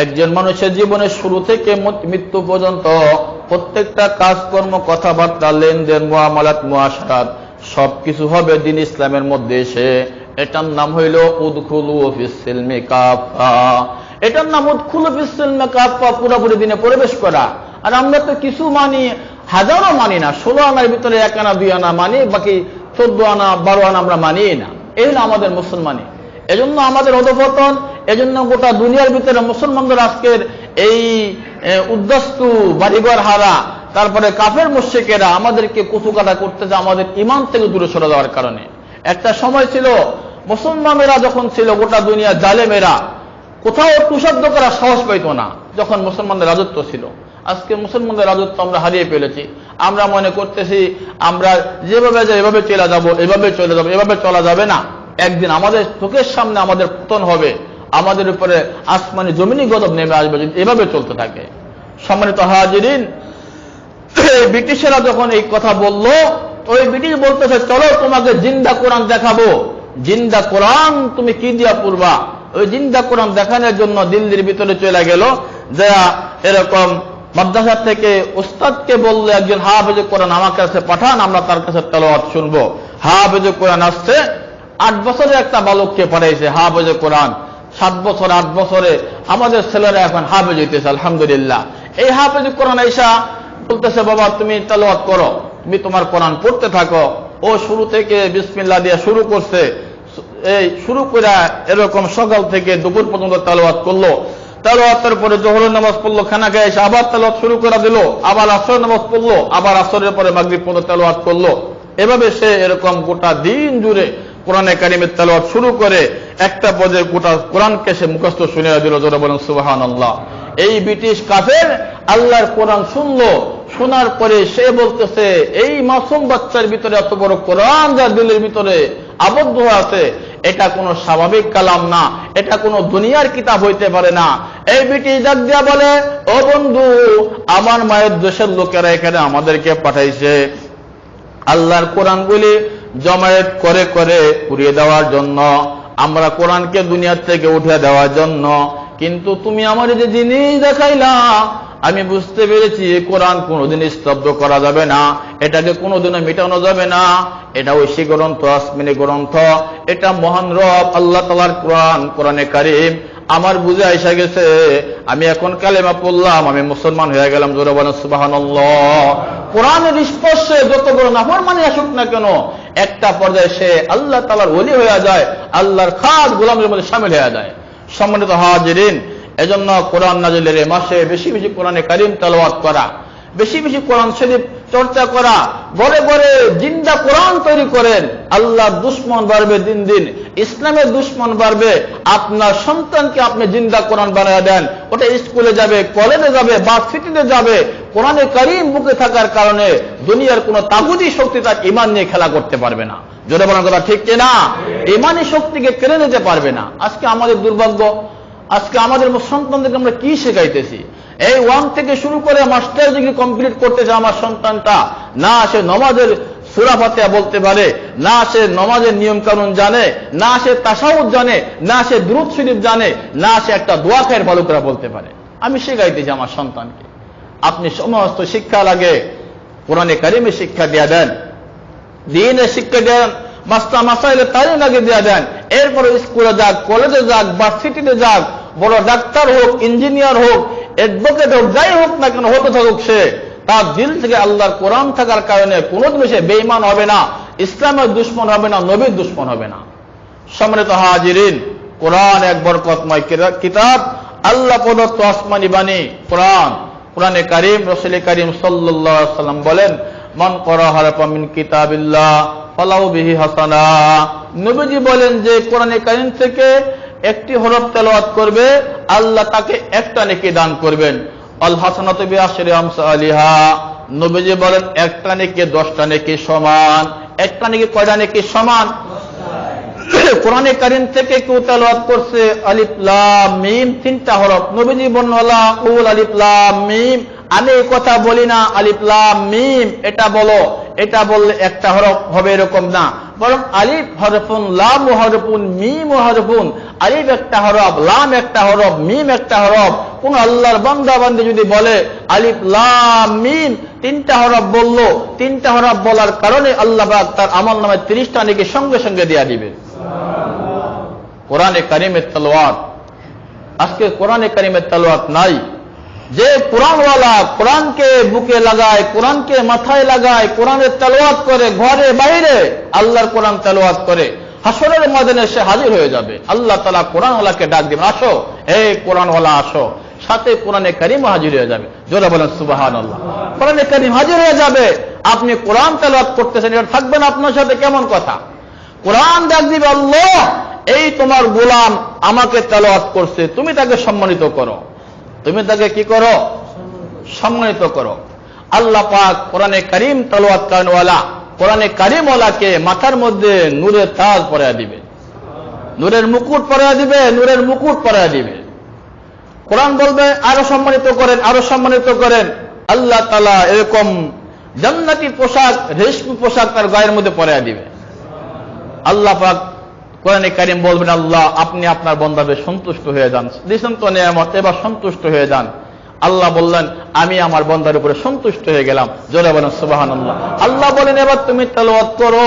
একজন মানুষের জীবনের শুরু থেকে মৃত্যু পর্যন্ত প্রত্যেকটা কাজকর্ম, কথাবার্তা, লেনদেন, মুআমালাত, মুআশারাত সবকিছু হবে দিন ইসলামের মধ্যে এসে। এটার নাম হইল উদখুলু ফিস সিলমি কাফা। এটার নাম উদখুলু ফিস সিলমি কাফা, পুরোপুরি দিনে প্রবেশ করা। আর আমরা তো কিছু মানি, হাজারও মানি না। 16 আনার ভিতরে 1 আনা 2 আনা মানি, বাকি 14 আনা 12 আনা আমরা মানি না। এই হলো আমাদের মুসলমানি। এজন্য আমাদের অধঃপতন। এজন্য গোটা দুনিয়ার ভিতরে মুসলমানদের আজকের এই উদ্দস্তু বাড়িঘর হারা, তারপরে কাফের মুশরিকেরা আমাদেরকে কুচুকাটা করতেছে আমাদের ঈমান থেকে দূরে সরে যাওয়ার কারণে। একটা সময় ছিল মুসলমানেরা যখন ছিল গোটা দুনিয়া জালেমেরা কোথাও টুশব্দ করার সাহস পাইত না যখন মুসলমানদের রাজত্ব ছিল। আজকে মুসলমানদের রাজত্ব আমরা হারিয়ে ফেলেছি। আমরা মনে করতেছি আমরা যেভাবে যাই এভাবে চলে যাব, এভাবে চলে যাব, এভাবে চলা যাবে না। একদিন আমাদের চোখের সামনে আমাদের পতন হবে, আমাদের উপরে আসমানি জমিনি গজব নেমে আসবে যদি এভাবে চলতে থাকে। সম্মানিত হাজিরিন, ব্রিটিশেরা যখন এই কথা বলল, ওই ব্রিটিশ বলতেছে চলো তোমাকে জিন্দা কোরআন দেখাবো। জিন্দা কোরআন তুমি কি দিয়া পড়বা? ওই জিন্দা কোরআন দেখানোর জন্য দিল্লির ভিতরে চলে গেল। যা এরকম মাদ্রাসা থেকে উস্তাদকে বললো একজন হাফেজে কোরআন আমার কাছে পাঠান, আমরা তার কাছে তেলাওয়াত শুনবো। হাফেজে কোরআন আসছে, 8 বছরের একটা বালককে পাঠাইছে হাফেজে কোরআন। 7 বছর 8 বছরে আমাদের ছেলেরা এখন হাফেজ হইতেছে আলহামদুলিল্লাহ। এই হাফেজে কোরআন আইসা বলতেছে বাবা তুমি তেলাওয়াত করো, তুমি তোমার কোরআন পড়তে থাকো। ও শুরু থেকে বিসমিল্লাহ দিয়ে শুরু করছে। এই শুরু করে এরকম সকাল থেকে দুপুর পর্যন্ত তেলাওয়াত করলো। তেলাওয়াতের পরে জোহরের নামাজ পড়লো, খানা খেয়ে এসে আবার তেলাওয়াত শুরু করে দিল, আবার আসরের নামাজ পড়লো, আবার আসরের পরে মাগরিব পর্যন্ত তেলাওয়াত করলো। এভাবে সে এরকম গোটা দিন জুড়ে কোরআনে কারিমের তেলাওয়াত শুরু করে একটা পর্যায়ে গোটা কোরআনকে সে মুখস্থ শুনিয়ে দিল। জোরে বলেন সুবহানাল্লাহ। এই ব্রিটিশ কাফের আল্লাহর কোরআন শুনলো, শোনার পরে সে বলতেছে এই মাসুম বাচ্চার ভিতরে এত বড় কোরআন যার দিলের ভিতরে আবদ্ধ আছে, এটা কোনো স্বাভাবিক কালাম না, এটা কোনো দুনিয়ার কিতাব হইতে পারে না। এই ব্রিটিশ ডাক দিয়া বলে ও বন্ধু, আমার মায়ের দেশের লোকেরা এখানে আমাদেরকে পাঠাইছে আল্লাহর কোরআনগুলি জমায়েত করে করে পুড়িয়ে দেওয়ার জন্য। আমরা কোরআনকে দুনিয়া থেকে উঠে দেওয়ার জন্য। কিন্তু তুমি আমার যে জিনিস দেখাইলা, আমি বুঝতে পেরেছি কোরআন কোনোদিন স্তব্ধ করা যাবে না, এটাকে কোনোদিনও মেটানো যাবে না। এটা ঐশী গ্রন্থ, আসমানী গ্রন্থ, এটা মহান রব আল্লাহ তাআলার কোরআন, কোরআনে কারীম। আমার বুঝে আইসা গেছে, আমি এখন কালেমা পড়লাম, আমি মুসলমান হয়ে গেলাম। জোরে বলেন সুবহানাল্লাহ। কোরআনের স্পর্শে যত বড় নাফরমানি আসুক না কেন, একটা পর্যায়ে সে আল্লাহ তাআলার ওলি হয়ে যায়, আল্লাহর খাস গোলামের মধ্যে শামিল হয়ে যায়। সম্মানিত হাজিরিন, এজন্য কোরআন নাজিলের এই মাসে বেশি বেশি কোরআনে কারীম তেলাওয়াত করা, বেশি বেশি কোরআন শরীফ চর্চা করা, ঘরে ঘরে জিন্দা কোরআন তৈরি করেন। আল্লাহর দুশমন বাড়বে দিন দিন, ইসলামের দুশমন বাড়বে। আপনার সন্তানকে আপনি জিন্দা কোরআন বানায় দেন, ওটা স্কুলে যাবে, কলেজে যাবে, ভার্সিটিতে যাবে। কোরআনে কারীম বুকে থাকার কারণে দুনিয়ার কোনো তাগুতি শক্তি তার ঈমান নিয়ে খেলা করতে পারবে না। জোরে বলার কথা ঠিক কিনা? ঈমানি শক্তিকে কেড়ে নিতে পারবে না। আজকে আমাদের দুর্ভাগ্য, আজকে আমাদের সন্তানদেরকে আমরা কি শেখাইতেছি? এই 1 থেকে শুরু করে মাস্টার ডিগ্রি কমপ্লিট করতেছে আমার সন্তানটা, না সে নমাজের সূরা ফাতিহা বলতে পারে, না সে নমাজের নিয়ম কানুন জানে, না সে তাশাহুদ জানে, না সে দুরূদ শরীফ জানে, না সে একটা দোয়া খায়ের ভালো করে বলতে পারে। আমি শেখাইতেছি আমার সন্তানকে। আপনি সমস্ত শিক্ষা লাগে কোরআনে কারীমে শিক্ষা দিয়ে দেন, দ্বীনের শিক্ষা দেন, মাসাইলের তালিম লাগে দিয়ে দেন। এরপরে স্কুলে যাক, কলেজে যাক, ভার্সিটিতে যাক, বড় ডাক্তার হোক, ইঞ্জিনিয়ার হোক, অ্যাডভোকেট হোক, যাই হোক না কেন হতে থাকুক, সে তার দিল থেকে আল্লাহর কোরআন থাকার কারণে কোনোদিন সে বেঈমান হবে না, ইসলামের দুশমন হবে না, নবীর দুশমন হবে না। সম্মানিত হাজিরিন, কোরআন এক বরকতময় কিতাব, আল্লাহ প্রদত্ত আসমানি বাণী কোরআন, কোরআনে কারীম। রাসূল কারীম সাল্লাল্লাহু আলাইহি ওয়াসাল্লাম বলেন, মান ক্বারা হারফাম মিন কিতাবিল্লাহ ফালাহু বিহি হাসানা। নবীজি বলেন যে কোরআনে কারীম থেকে একটি হরফ তেলাওয়াত করবে, আল্লাহ তাকে একটা নেকি দান করবেন। আল হাসানাতু বিআশরি আমসালিহা। নবীজি বলেন একটা নেকি 10টা নেকি সমান। একটা নেকি কয়টা নেকি সমান? কোরআনে কারীম থেকে কেউ তেলাওয়াত করছে আলিফ লাম মিম 3টা হরফ। নবীজি বলেন ওয়ালা কুল আলিফ লাম মিম। আমি এই কথা বলি না আলিফ লাম মিম এটা বলো, এটা বললে একটা হরফ হবে এরকম না, বরং আলিফ হরফুন, লাম হরফুন, মিম হরফুন। আলিফ একটা হরফ, লাম একটা হরফ, মিম একটা হরফ। কোন আল্লাহর বান্দা বান্দি যদি বলে আলিফ লাম মিম 3টা হরফ বললো, 3টা হরফ বলার কারণে আল্লাহ পাক তার আমলনামায় 30টা নেকি সঙ্গে সঙ্গে দেয়া দিবে। কোরআনে কারীমের তেলাওয়াত, আজকে কোরআনে কারীমের তেলাওয়াত নাই। যে কোরআনওয়ালা কোরআনকে বুকে লাগায়, কোরআনকে মাথায় লাগায়, কোরআনের তেলাওয়াত করে, ঘরে বাইরে আল্লাহর কোরআন তেলাওয়াত করে, হাসরের ময়দানে সে হাজির হয়ে যাবে। আল্লাহ তাআলা কোরআনওয়ালাকে ডাক দিবেন, আসো এই কোরআনওয়ালা আসো, সাথে কোরআনে কারীম হাজির হয়ে যাবে। জোরে বলেন সুবহানাল্লাহ। কোরআনে কারীম হাজির হয়ে যাবে, আপনি কোরআন তেলাওয়াত করতেছেন, এটা থাকবেন আপনার সাথে, কেমন কথা? কোরআন ডাক দিবে, আল্লাহ এই তোমার গোলাম আমাকে তেলাওয়াত করছে, তুমি তাকে সম্মানিত করো, তুমি তাকে কি করো? সম্মানিত করো। আল্লাহ পাক কোরআনে কারীম তেলাওয়াত করেনওয়ালা, কোরআনে কারীমওয়ালাকে মাথার মধ্যে নূরের তাজ পরায়া দিবে, নূরের মুকুট পরায়া দিবে, নূরের মুকুট পরায়া দিবে। কোরআন বলবে আরো সম্মানিত করেন, আরো সম্মানিত করেন। আল্লাহ তাআলা এরকম জান্নাতি পোশাক, রেশমি পোশাক তার গায়ের মধ্যে পরায়া দিবে। আল্লাহ পাক কোরআনে কারীম বলবেন, আল্লাহ আপনি আপনার বান্দাদের সন্তুষ্ট হয়ে যান, দিয়েছেন তো নিয়ামত, এবার সন্তুষ্ট হয়ে যান। আল্লাহ বললেন আমি আমার বান্দার উপরে সন্তুষ্ট হয়ে গেলাম। জোরে বলেন সুবহানাল্লাহ। আল্লাহ বলেন এবার তুমি তেলাওয়াত করো,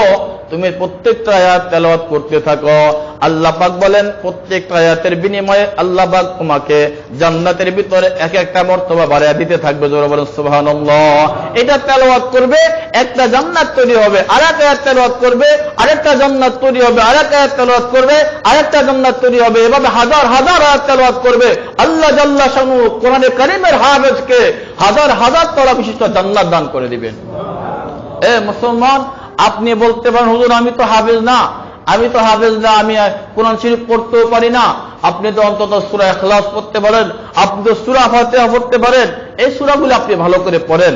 তুমি প্রত্যেকটা আয়াত তেলাওয়াত করতে থাকো। আল্লাহ পাক বলেন প্রত্যেকটা আয়াতের বিনিময়ে আল্লাহ পাক তোমাকে জান্নাতের ভিতরে এক একটা মর্তবা বাড়ায়া দিতে থাকবে। জোরে বলেন সুবহানাল্লাহ। এটা তেলাওয়াত করবে, একটা জান্নাত তৈরি হবে, আরেকটা আয়াত তেলাওয়াত করবে, আরেকটা জান্নাত তৈরি হবে, আরেকটা আয়াত তেলাওয়াত করবে, আরেকটা জান্নাত তৈরি হবে। এভাবে হাজার হাজার আয়াত তেলাওয়াত করবে। আল্লাহ জাল্লা শানু কোরআনে কারীমের হাফেজকে হাজার হাজার তলা বিশিষ্ট জান্নাত দান করে দিবেন। এ মুসলমান, আপনি বলতে পারেন হুজুর আমি তো হাফেজ না, আমি তো হাফেজ না, আমি কোরআন শরীফ পড়তেও পারি না। আপনি তো অন্তত সূরা ইখলাস পড়তে পারেন, আপনি তো সূরা ফাতিহা পড়তে পারেন। এই সূরাগুলো আপনি ভালো করে পড়েন,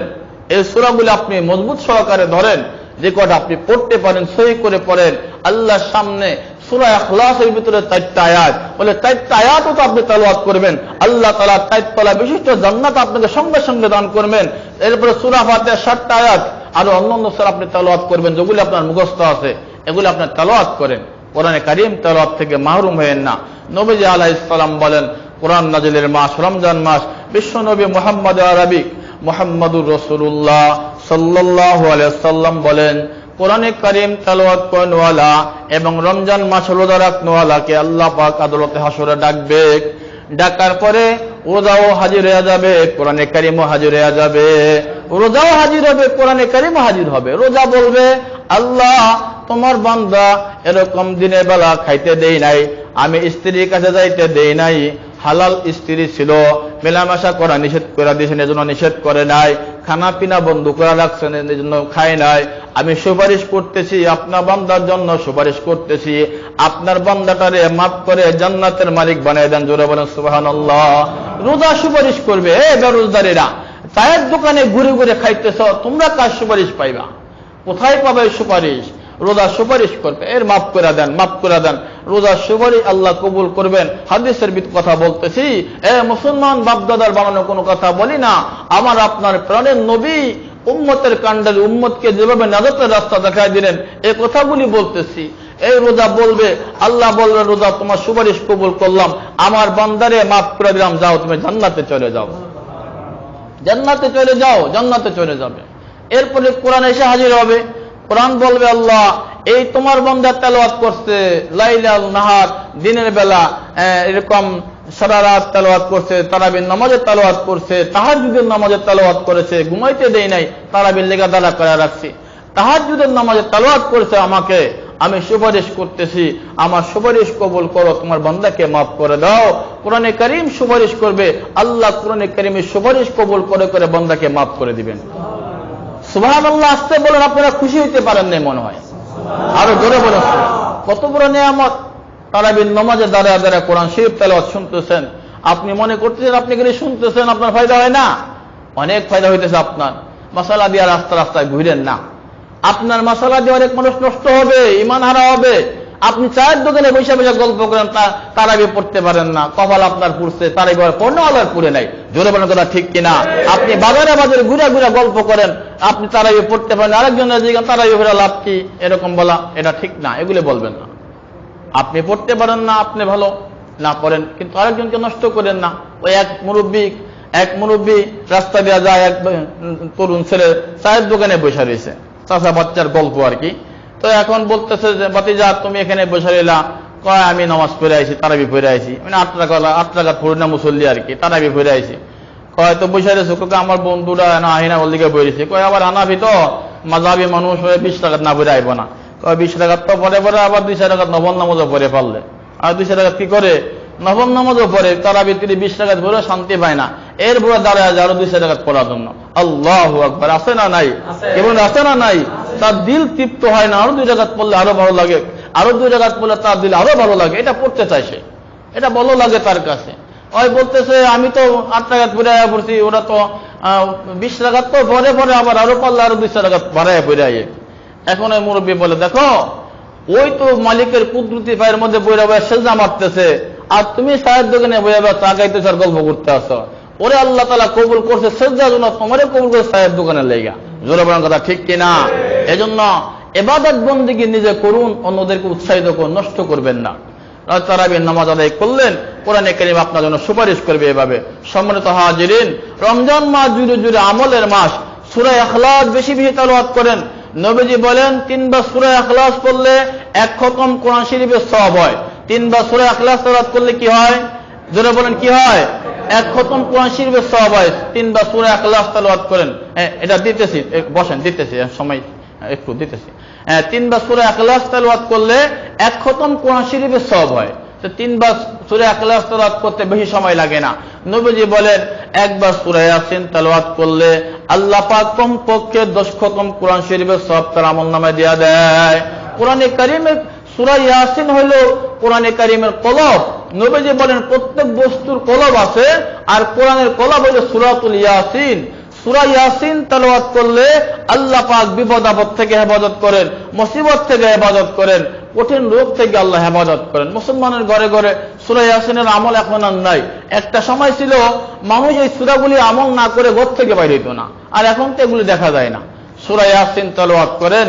এই সূরাগুলো আপনি মজবুত সহকারে ধরেন, যে কটা আপনি পড়তে পারেন সহি করে পড়েন। আল্লাহর সামনে সূরা ইখলাসের ভিতরে 4টা আয়াত, বলে 4টা আয়াতও তো আপনি তেলাওয়াত করবেন, আল্লাহ তাআলা 4 তলা বিশিষ্ট জান্নাত আপনাকে সঙ্গে সঙ্গে দান করবেন। এরপরে সূরা ফাতিহা 7টা আয়াত, আর অন্যান্য সূরা আপনি তেলাওয়াত করবেন, যেগুলো আপনার মুখস্থ আছে এগুলো আপনার তেলাওয়াত করেন। কোরআনে কারীম তেলাওয়াত থেকে মাহরুম হয়েন না। নবীজি আলাইহিস সালাম বলেন, কোরআন নাজিলের মাস রমজান মাস। বিশ্ব নবী মুহাম্মদ আরবি মুহাম্মদুর রাসূলুল্লাহ সাল্লাল্লাহু আলাইহি ওয়াসাল্লাম বলেন, কোরআনে কারীম তেলাওয়াত করেনওয়ালা এবং রমজান মাস রোজা রাখনেওয়ালাকে আল্লাহ পাক আদালতে হাসরে ডাকবে। ডাকার পরে রোজাও হাজির হয়ে যাবে, কোরআনে কারীমও হাজির হয়ে যাবে। রোজাও হাজির হবে, কোরআনে কারীমও হাজির হবে। রোজা বলবে, আল্লাহ তোমার বান্দা এরকম দিনের বেলা খাইতে দেই নাই, আমি স্ত্রীর কাছে যাইতে দেই নাই, হালাল স্ত্রী ছিল, মেলামেশা করা নিষেধ করে দিয়েছেন এজন্য নিষেধ করে নাই, খানা পিনা বন্ধ করে রাখছেন এজন্য খাই নাই। আমি সুপারিশ করতেছি, আপনার বান্দার জন্য সুপারিশ করতেছি, আপনার বান্দাটারে মাফ করে জান্নাতের মালিক বানিয়ে দেন। জোরে বলেন সুবহানাল্লাহ। রোজা সুপারিশ করবে। বেরোজগারেরা চায়ের দোকানে ঘুরে ঘুরে খাইতেছ, তোমরা কার সুপারিশ পাইবা? কোথায় পাবে সুপারিশ? রোজা সুপারিশ করবে, এর মাফ করে দেন, মাফ করে দেন। রোজা সুপারিশ আল্লাহ কবুল করবেন। হাদিসের কথা বলতেছি, মুসলমান বাপদাদার বানানো কোনো কথা বলি না। আমার আপনার প্রাণের নবী উম্মতের কাণ্ডারি উম্মতকে যেভাবে নাজাতের রাস্তা দেখায় দিলেন, এই কথাগুলি বলতেছি। এই রোজা বলবে, আল্লাহ বলবে, রোজা তোমার সুপারিশ কবুল করলাম, আমার বান্দারে মাফ করে দিলাম, যাও তুমি জান্নাতে চলে যাও, জান্নাতে চলে যাও, জান্নাতে চলে যাবে। এরপরে কোরআন এসে হাজির হবে। কোরআন বলবে, আল্লাহ এই তোমার বান্দা তেলাওয়াত করছে লাইলাল নাহার, দিনের বেলা এরকম সারা রাত তেলাওয়াত করছে, তারাবির নামাজে তেলাওয়াত করছে, তাহাজ্জুদের নামাজে তেলাওয়াত করেছে, ঘুমাইতে দেই নাই, তারাবির লেগা দাঁড়া করে রাখছি, তাহাজ্জুদের নামাজে তেলাওয়াত করেছে, আমাকে আমি সুপারিশ করতেছি, আমার সুপারিশ কবুল করো, তোমার বান্দাকে মাফ করে দাও। কোরআনে কারীম সুপারিশ করবে, আল্লাহ কোরআনে কারীমের সুপারিশ কবুল করে করে বান্দাকে মাফ করে দিবেন। সুবহানাল্লাহ। আসতে বলেন, আপনারা খুশি হইতে পারেন না মনে হয়? আরো জোরে বলেন। কত বড় নিয়ামত! তারাবির নামাজে দাঁড়ায় দাঁড়ায় কোরআন শরীফ তেলাওয়াত শুনতেছেন। আপনি মনে করতেছেন আপনি গেলে শুনতেছেন, আপনার ফায়দা হয় না? অনেক ফায়দা হইতেছে আপনার। মাসালা দিয়ে রাস্তা রাস্তায় ঘুরেন না। আপনার মাসালা দিয়ে অনেক মানুষ নষ্ট হবে, ঈমান হারা হবে। আপনি চায়ের দোকানে বসে বসে গল্প করেন, তারাবি পড়তে পারেন না, কপাল আপনার পুড়ছে, তারাবি পড়নেওয়ালার পুড়ে নাই। জোরে বলেন কথা ঠিক কিনা? আপনি বাজারে বাজারে ঘুরে ঘুরে গল্প করেন, আপনি তারাবি পড়তে পারেন, আরেকজনের দিকে তারাবি পড়ে লাভ কি, এরকম বলা এটা ঠিক না, এগুলো বলবেন না। আপনি পড়তে পারেন না, আপনি ভালো না করেন, কিন্তু আরেকজনকে নষ্ট করেন না। ওই এক মুরব্বী রাস্তা দেওয়া যায়, এক তরুণ ছেলে চায়ের দোকানে বসে রয়েছে, চাষা বাচ্চার গল্প আর কি। তো এখন বলতেছে যে, বাতিজা তুমি এখানে বসে রইলা? কয়, আমি নামাজ পড়ে আইছি, তারাবি পড়ে আইছি, মানে 8 টাকা পড়ি না, মুসল্লি আর কি, তারাবি পড়ে আইছি। কয়, তো বসে রয়েছে? আমার বন্ধুরা না আহিনা ওর দিকে বইছে। কয়, আবার আনাবি তো মাযহাবি মানুষ হয়ে 20 টাকা না পড়ে আইব না। কয়, 20 টাকা তো পরে পরে আবার 200 টাকা নফল নামাজও পড়ে পারলে, আর 200 টাকা কি করে নফল নামাজও পড়ে, তারাবি তিনি 20 টাকা পড়ে শান্তি পায় না, এরপরে দাঁড়ায় যায় আরো 200 টাকা পড়ার জন্য। আল্লাহু আকবার। আছে না নাই? কেবল আছে না নাই? তার দিল তৃপ্ত হয় না, আরো 2 টাকা পড়লে আরো ভালো লাগে, আরো 2 টাকা পড়লে তার দিল আরো ভালো লাগে, এটা পড়তে চাইছে, এটা ভালো লাগে তার কাছে। ওই বলতেছে, আমি তো 8 টাকা পড়ে পড়ছি, ওরা তো 20 টাকা তো পরে পরে আবার আরো পারলে আরো 200 টাকা বাড়ায় পড়ে আয়। এখন ওই মুরব্বী বলে, দেখো ওই তো মালিকের কুদরতি পায়ের মধ্যে বইরা বইয়া সেজদা মারতেছে, আর তুমি চায়ের দোকানে বইয়া বইয়া চা খাইতেছ আর গল্প করতে আসো। ওরে আল্লাহ তাআলা কবুল করছে সেজদার জন্য, তোমারে কবুল করছে চায়ের দোকানে লেগা। জোরে বলেন কথা ঠিক কিনা? এজন্য ইবাদত বন্দেগী নিজে করুন, অন্যদেরকে উৎসাহিত করুন, নষ্ট করবেন না। তারাবির নামাজ আদায় করলেন, কোরআনে কারীম আপনার জন্য সুপারিশ করবে এভাবে। সম্মানিত হাজিরিন, রমজান মাস জুড়ে জুড়ে আমলের মাস। সূরা ইখলাস বেশি বেশি তেলাওয়াত করেন। নবীজি বলেন, 3 বার সূরা ইখলাস পড়লে 1 খতম কোরআন শরীফের সওয়াব হয়। 3 বার সূরা ইখলাস তেলাওয়াত করলে কি হয়? জোরে বলেন, কি হয়? 1 খতম কোরআন শরীফের সওয়াব হয়। 3 বার সূরা ইখলাস তেলাওয়াত করেন। এটা দিতেছি, বসেন, দিতেছি, সময় একটু দিতেছি। 3 বার সূরা ইখলাস তেলাওয়াত করলে 1 খতম কোরআন শরীফের সওয়াব হয়। তো 3 বার সূরা ইখলাস তেলাওয়াত করতে বেশি সময় লাগে না। নবীজি বলেন, 1 বার সূরা ইয়াসিন তেলাওয়াত করলে আল্লাহ পাক কমপক্ষে 10 খতম কোরআন শরীফের সওয়াব তার আমলনামায় দেয়া দেয়। কোরআনে কারীমের সূরা ইয়াসিন হলো কোরআনে কারীমের কলব। নবীজি বলেন, প্রত্যেক বস্তুর কলব আছে, আর কোরআনের কলব হলো সূরাতুল ইয়াসিন। সূরা ইয়াসিন তেলাওয়াত করলে আল্লাহ পাক বিপদ আপদ থেকে হেফাজত করেন, মুসিবত থেকে হেফাজত করেন, কঠিন রোগ থেকে আল্লাহ হেফাজত করেন। মুসলমানের ঘরে ঘরে সূরা ইয়াসিনের আমল এখন আর নাই। একটা সময় ছিল মানুষ এই সূরাগুলি আমল না করে ঘর থেকে বাইরে হইতো না, আর এখন তো এগুলি দেখা যায় না। সূরা ইয়াসিন তেলাওয়াত করেন।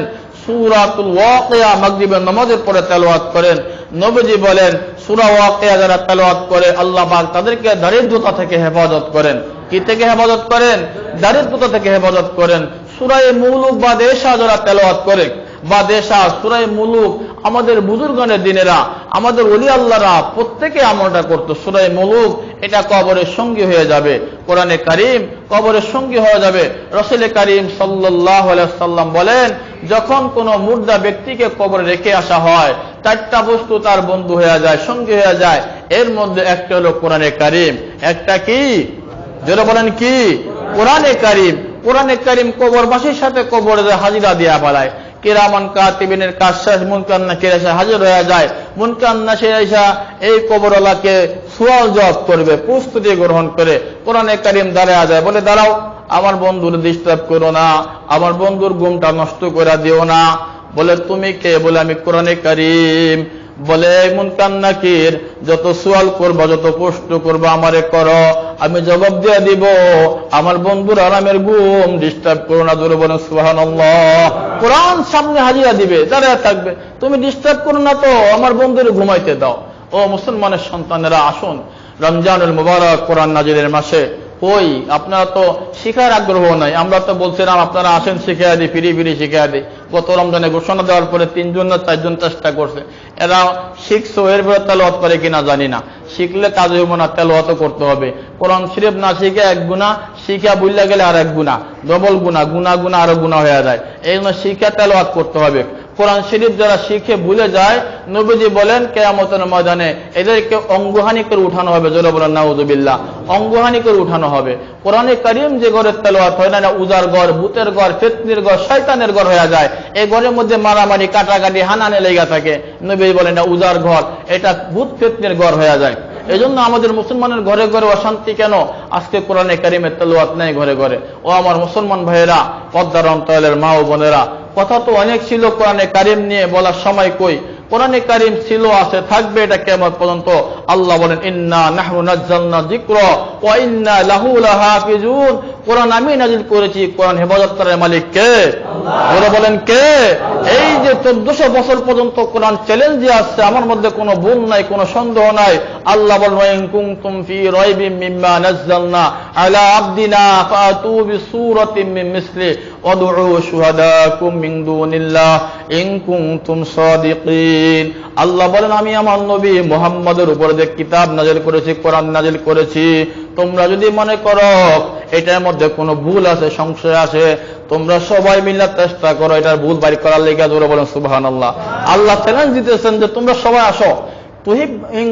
সূরাতুল ওয়াকিয়া মাগরিবের নামাজের পরে তেলাওয়াত করেন। নবীজি বলেন সূরা ওয়াকিয়া যারা তেলাওয়াত করে আল্লাহ পাক তাদেরকে দারিদ্রতা থেকে হেফাজত করেন। কি থেকে হেফাজত করেন? দারিদ্রতা থেকে হেফাজত করেন। সূরা মুলুক বা দেশা যারা তেলাওয়াত করে বা দেশা সূরা মুলুক, আমাদের বুজুর্গণের দিনেরা, আমাদের ওলি আল্লাহরা প্রত্যেকে আমলটা করতো। সূরা মুলুক এটা কবরের সঙ্গী হয়ে যাবে, কোরআনে কারীম কবরের সঙ্গী হয়ে যাবে। রাসূল কারীম সাল্লাল্লাহু আলাইহি ওয়াসাল্লাম বলেন, যখন কোনো মুর্দা ব্যক্তিকে কবরে রেখে আসা হয়, চারটা বস্তু তার বন্ধু হয়ে যায়, সঙ্গী হয়ে যায়। এর মধ্যে একটা হলো কোরআনে কারীম, একটা কি? যারা বলেন কি? কোরআনে কারীম। কোরআনে কারীম কবরবাসীর সাথে কবরে হাজিরা দিয়া পালায়। কিরামান কাতিবিনের কাজ শেষ, মুনকার নাকির এসে হাজির হয়ে যায়। মুনকার নাকির এসে এই কবরওয়ালাকে সুয়াল জবাব করবে, প্রস্তুতি গ্রহণ করে। কোরআনে কারীম দাঁড়ায় যায়, বলে দাঁড়াও, আমার বন্ধুর ডিস্টার্ব করো না, আমার বন্ধুর ঘুমটা নষ্ট করে দিও না। বলে তুমি কে? বলে আমি কোরআনে কারীম। বলে মুনকার নাকির, যত সুয়াল করবা, যত প্রশ্ন করবা আমারে করো, আমি জবাব দিয়ে দিব। আমার বন্ধুর আরামের ঘুম ডিস্টার্ব করো না। জোরে বলেন সুবহানাল্লাহ। কোরআন সামনে হাজিরা দিবে, দাঁড়ায় থাকবে, তুমি ডিস্টার্ব করো না তো, আমার বন্ধুর ঘুমাইতে দাও। ও মুসলমানের সন্তানেরা, আসুন রমজানুল মুবারক কোরআন নাজিলের মাসে কই আপনারা তো শিখার আগ্রহ নাই। আমরা তো বলছিলাম আপনারা আসেন শিখিয়ে দিই, ফিরি ফিরি শিখিয়ে দিই। গত রমজানে ঘোষণা দেওয়ার পরে 3 জন না 4 জন চেষ্টা করছে। এরা শিখছো, এরপরে তেলাওয়াত করে কিনা জানি না। শিখলে কাজ হইব না, তেলাওয়াতও করতে হবে। কোরআন শরীফ না শিখে এক গুনাহ, শিখা বুঝলা গেলে আর এক গুনাহ, ডবল গুনাহ, গুনাহ গুনাহ আরো গুনাহ হয়ে যায়। এই জন্য শিখা তেলাওয়াত করতে হবে। কোরআন শরীফ যারা শিখে ভুলে যায়, নবীজি বলেন কিয়ামতের ময়দানে এদেরকে অঙ্গহানি করে উঠানো হবে। জোরে বলেন নাউযুবিল্লাহ। অঙ্গহানি করে উঠানো হবে। কোরআনে কারীম যে ঘরের তেলাওয়াত হয় না, উজার ঘর, ভূতের ঘর, ফিতনির ঘর, শয়তানের ঘর হয়ে যায়। এই ঘরের মধ্যে মারামারি, কাটাকাটি, হানানে লেগে থাকে। নবী বলেন না উজার ঘর, এটা ভূত ফিতনির ঘর হয়ে যায়। এই জন্য আমাদের মুসলমানের ঘরে ঘরে অশান্তি কেন? আজকে কোরআনে কারীমের তেলাওয়াত নেই ঘরে ঘরে। ও আমার মুসলমান ভাইয়েরা, পর্দার অন্তরালের মা ও বোনেরা, কথা তো অনেক ছিল কোরআনে কারীম নিয়ে, বলার সময় কই। কোরআনে কারীম ছিল, আছে, থাকবে, এটা কিয়ামত পর্যন্ত। আল্লাহ বলেন ইন্না নাহনু নাযালনা যিকরা ওয়া ইন্না লাহু লাহাফিজুন। কোরআন আমি নাজিল করেছি, কোরআন হেফাজত করার মালিক কে? আল্লাহ। বলেন কে? এই যে 1400 বছর পর্যন্ত কোরআন চ্যালেঞ্জ দিয়ে আসছে, আমার মধ্যে কোনো ভুল নাই, কোনো সন্দেহ নাই। আল্লাহ বলেন ইন কুনতুম ফি রাইবিম মিম্মা নাযালনা আলা আবদিনা ফাতু বিসূরাতিন মিন মিসলি ওয়াদউ শুহাদাকুম মিন দুনিল্লাহ ইন কুনতুম সাদিকিন। আল্লাহ বলেন আমি আমার নবী মুহাম্মদের উপরে যে কিতাব নাযিল করেছি, কোরআন নাযিল করেছি, তোমরা যদি মনে করো এটার মধ্যে কোনো ভুল আছে, সংশয় আছে, তোমরা সবাই মিলে চেষ্টা করো এটার ভুল বাড়ি করার লেগে। জোরে বলেন সুবহানাল্লাহ। আল্লাহ চ্যালেঞ্জ দিতেছেন যে তোমরা সবাই আসো। তুহিব ইন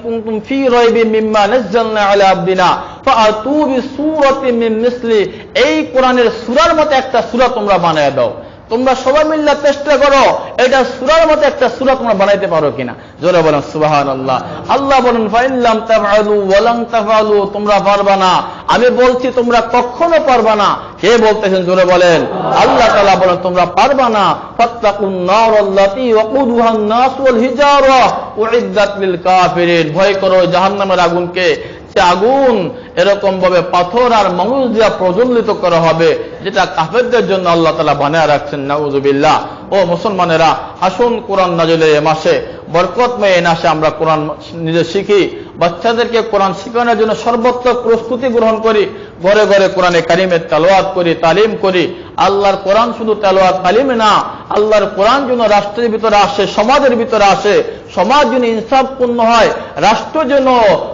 কুনতুম ফি রাইবিম মিম্মা নাযালনা আলা আবদিনা ফাতু বিসূরাতিন মিন মিসলি। এই কোরআনের সূরার মতো একটা সূরা তোমরা বানায় দাও। তোমরা সবাই মিলে চেষ্টা করো এটা সূরার মতো একটা সূরা তোমরা বানাইতে পারো কিনা। জোরে বলেন সুবহানাল্লাহ। আল্লাহ বলেন ফাইল্লাম তাফআলু ওয়া লান তাফআলু, তোমরা পারবা না। আমি বলছি তোমরা কখনো পারবা না। কে বলতেছেন? জোরে বলেন আল্লাহ তাআলা বলেন তোমরা পারবা না। ফাত্তাকুন নারাল্লাতী ওয়াকুদুহান নাস ওয়াল হিজারা উইদ্দাত লিল কাফিরিন। ভয় করো জাহান্নামের আগুনকে। সে আগুন এরকম ভাবে পাথর আর মানুষ দিয়া প্রজ্বলিত করা হবে, যেটা কাফেরদের জন্য আল্লাহ তাআলা বানায় রাখছেন। নাউযুবিল্লাহ। ও মুসলমানেরা, আসুন কোরআন নাজিলের এই মাসে, বরকতময় এই মাসে আমরা কোরআন নিজে শিখি, বাচ্চাদেরকে কোরআন শেখানোর জন্য সর্বোত্তম প্রস্তুতি গ্রহণ করি, ঘরে ঘরে কোরআনে কারীমের তেলাওয়াত করি, তালিম করি। আল্লাহর কোরআন শুধু তেলাওয়াত তালিমে না, আল্লাহর কোরআন যেন রাষ্ট্রের ভিতরে আসে, সমাজের ভিতরে আসে, সমাজ যেন ইনসাফপূর্ণ হয়, রাষ্ট্র যেন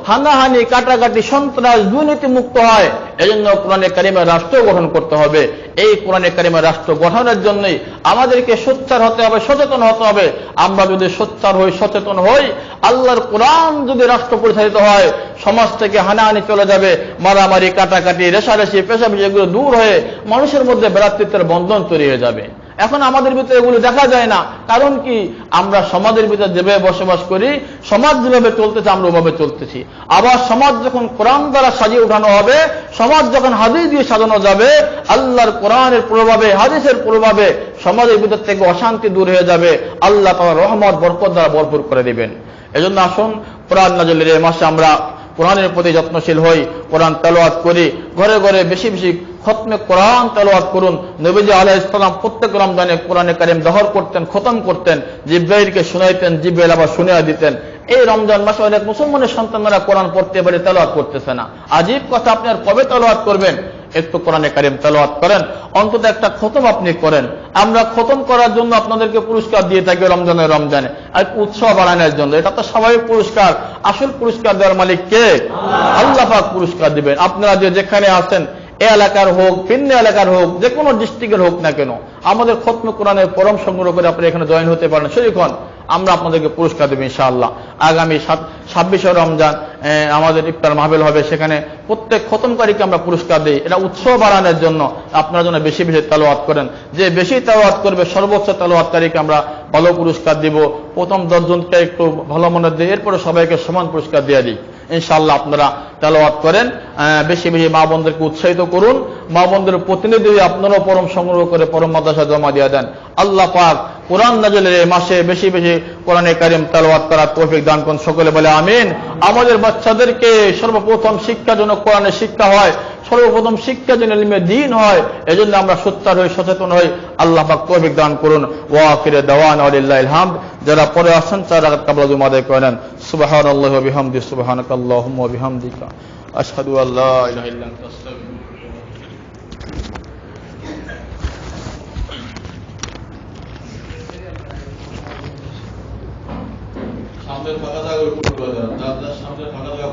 হানাহানি, কাটাকাটি, সন্ত্রাস, দুর্নীতি মুক্ত হয়। এজন্য কোরআনে কারীমের রাষ্ট্র গঠন করতে হবে। এই কোরআনে কারীমের রাষ্ট্র গঠনের জন্যই আমাদেরকে সোচ্চার হতে হবে, সচেতন হতে হবে। আমরা যদি সোচ্চার হই, সচেতন হই, আল্লাহর কোরআন যদি রাষ্ট্র পরিচালিত হয়, সমাজ থেকে হানাহানি চলে যাবে, মারামারি, কাটাকাটি, রেষারেষি, পেশাবেশি এগুলো দূর হয়ে মানুষের মধ্যে ভ্রাতৃত্বের বন্ধন তৈরি হয়ে যাবে। এখন আমাদের ভিতরে এগুলো দেখা যায় না। কারণ কি? আমরা সমাজের ভিতরে যেভাবে বসবাস করি, সমাজ যেভাবে চলতেছে আমরা ওভাবে চলতেছি। আবার সমাজ যখন কোরআন দ্বারা সাজিয়ে উঠানো হবে, সমাজ যখন হাদিস দিয়ে সাজানো যাবে, আল্লাহর কোরআনের প্রভাবে, হাদিসের প্রভাবে সমাজের ভিতর থেকে অশান্তি দূর হয়ে যাবে। আল্লাহ তাআলা রহমত বরকত দ্বারা ভরপুর করে দিবেন। এজন্য আসুন কোরআন নাজিলের এই মাসে আমরা কোরআনের প্রতি যত্নশীল হই, কোরআন তেলাওয়াত করি, ঘরে ঘরে বেশি বেশি খতমে কোরআন তেলাওয়াত করুন। নবীজি আলাইহিস সালাম প্রত্যেক রমজানে কোরআনে কারীম দহর করতেন, খতম করতেন, জিবরাইলকে শুনাইতেন, জিবরাইল আবার শুনিয়ে দিতেন। এই রমজান মাসে অনেক মুসলমানের সন্তানরা কোরআন পড়তে পারে, তেলাওয়াত করতেছে না। আজীব কথা, আপনি আর কবে তেলাওয়াত করবেন? একটু কোরআনে কারীম তেলাওয়াত করেন, অন্তত একটা খতম আপনি করেন। আমরা খতম করার জন্য আপনাদেরকে পুরস্কার দিয়ে থাকি রমজানে আর উৎসাহ বাড়ানোর জন্য। এটা তো স্বাভাবিক পুরস্কার। আসল পুরস্কার দেওয়ার মালিক কে? আল্লাহ পাক পুরস্কার দিবেন। আপনারা যেখানে আছেন, এ এলাকার হোক, ভিন্ন এলাকার হোক, যে কোনো ডিস্ট্রিক্টের হোক না কেন, আমাদের খতম কোরআনের পরম সংগ্রহ করে আপনি এখানে জয়েন হতে পারেন। সেরকম আমরা আপনাদেরকে পুরস্কার দেব ইনশাআল্লাহ। আগামী 26শে রমজান আমাদের ইফতার মাহফিল হবে, সেখানে প্রত্যেক খতমকারীকে আমরা পুরস্কার দিই। এটা উৎসাহ বাড়ানোর জন্য আপনারা যেন বেশি বেশি তেলাওয়াত করেন। যে বেশি তেলাওয়াত করবে, সর্বোচ্চ তেলাওয়াতকারীকে আমরা ভালো পুরস্কার দিব। প্রথম 10 জনকে একটু ভালো মনে দিই, এরপরে সবাইকে সমান পুরস্কার দিয়ে দিই ইনশাআল্লাহ। আপনারা তেলাওয়াত করেন, বেশি বেশি মা বোনদেরকে উৎসাহিত করুন। মা বোনদের প্রতিনিধি আপনারাও পরম সংগ্রহ করে পরম মাদ্রাসা জমা দিয়ে দেন। আল্লাহ পাক কোরআন নাযিলের এই মাসে বেশি বেশি কোরআনে কারীম তেলাওয়াত করার তৌফিক দান করুন। সকলে বলে আমিন। আমাদের বাচ্চাদেরকে সর্বপ্রথম শিক্ষা যেন কোরআনের শিক্ষা হয়, সর্বপ্রথম শিক্ষা যেন ইলমে দ্বীন হয়, এজন্য আমরা সোচ্চার হই, সচেতন হই। আল্লাহ পাক তৌফিক দান করুন। ওয়া আখিরু দাওয়ানা লিল্লাহিল হামদ। যারা পরে আসেন 4 রাকাত কাবলা জুমা আদায় করেন। সুবহানাল্লাহি ওয়া বিহামদিহি, সুবহানাকাল্লাহুম্মা ওয়া বিহামদিকা, আশহাদু আল্লা ইলাহা ইল্লা আনতা, আস্তাগফিরুকা। সামনের ফাঁকা জায়গা পূরণ করে দেন, যার যার সামনে ফাঁকা জায়গা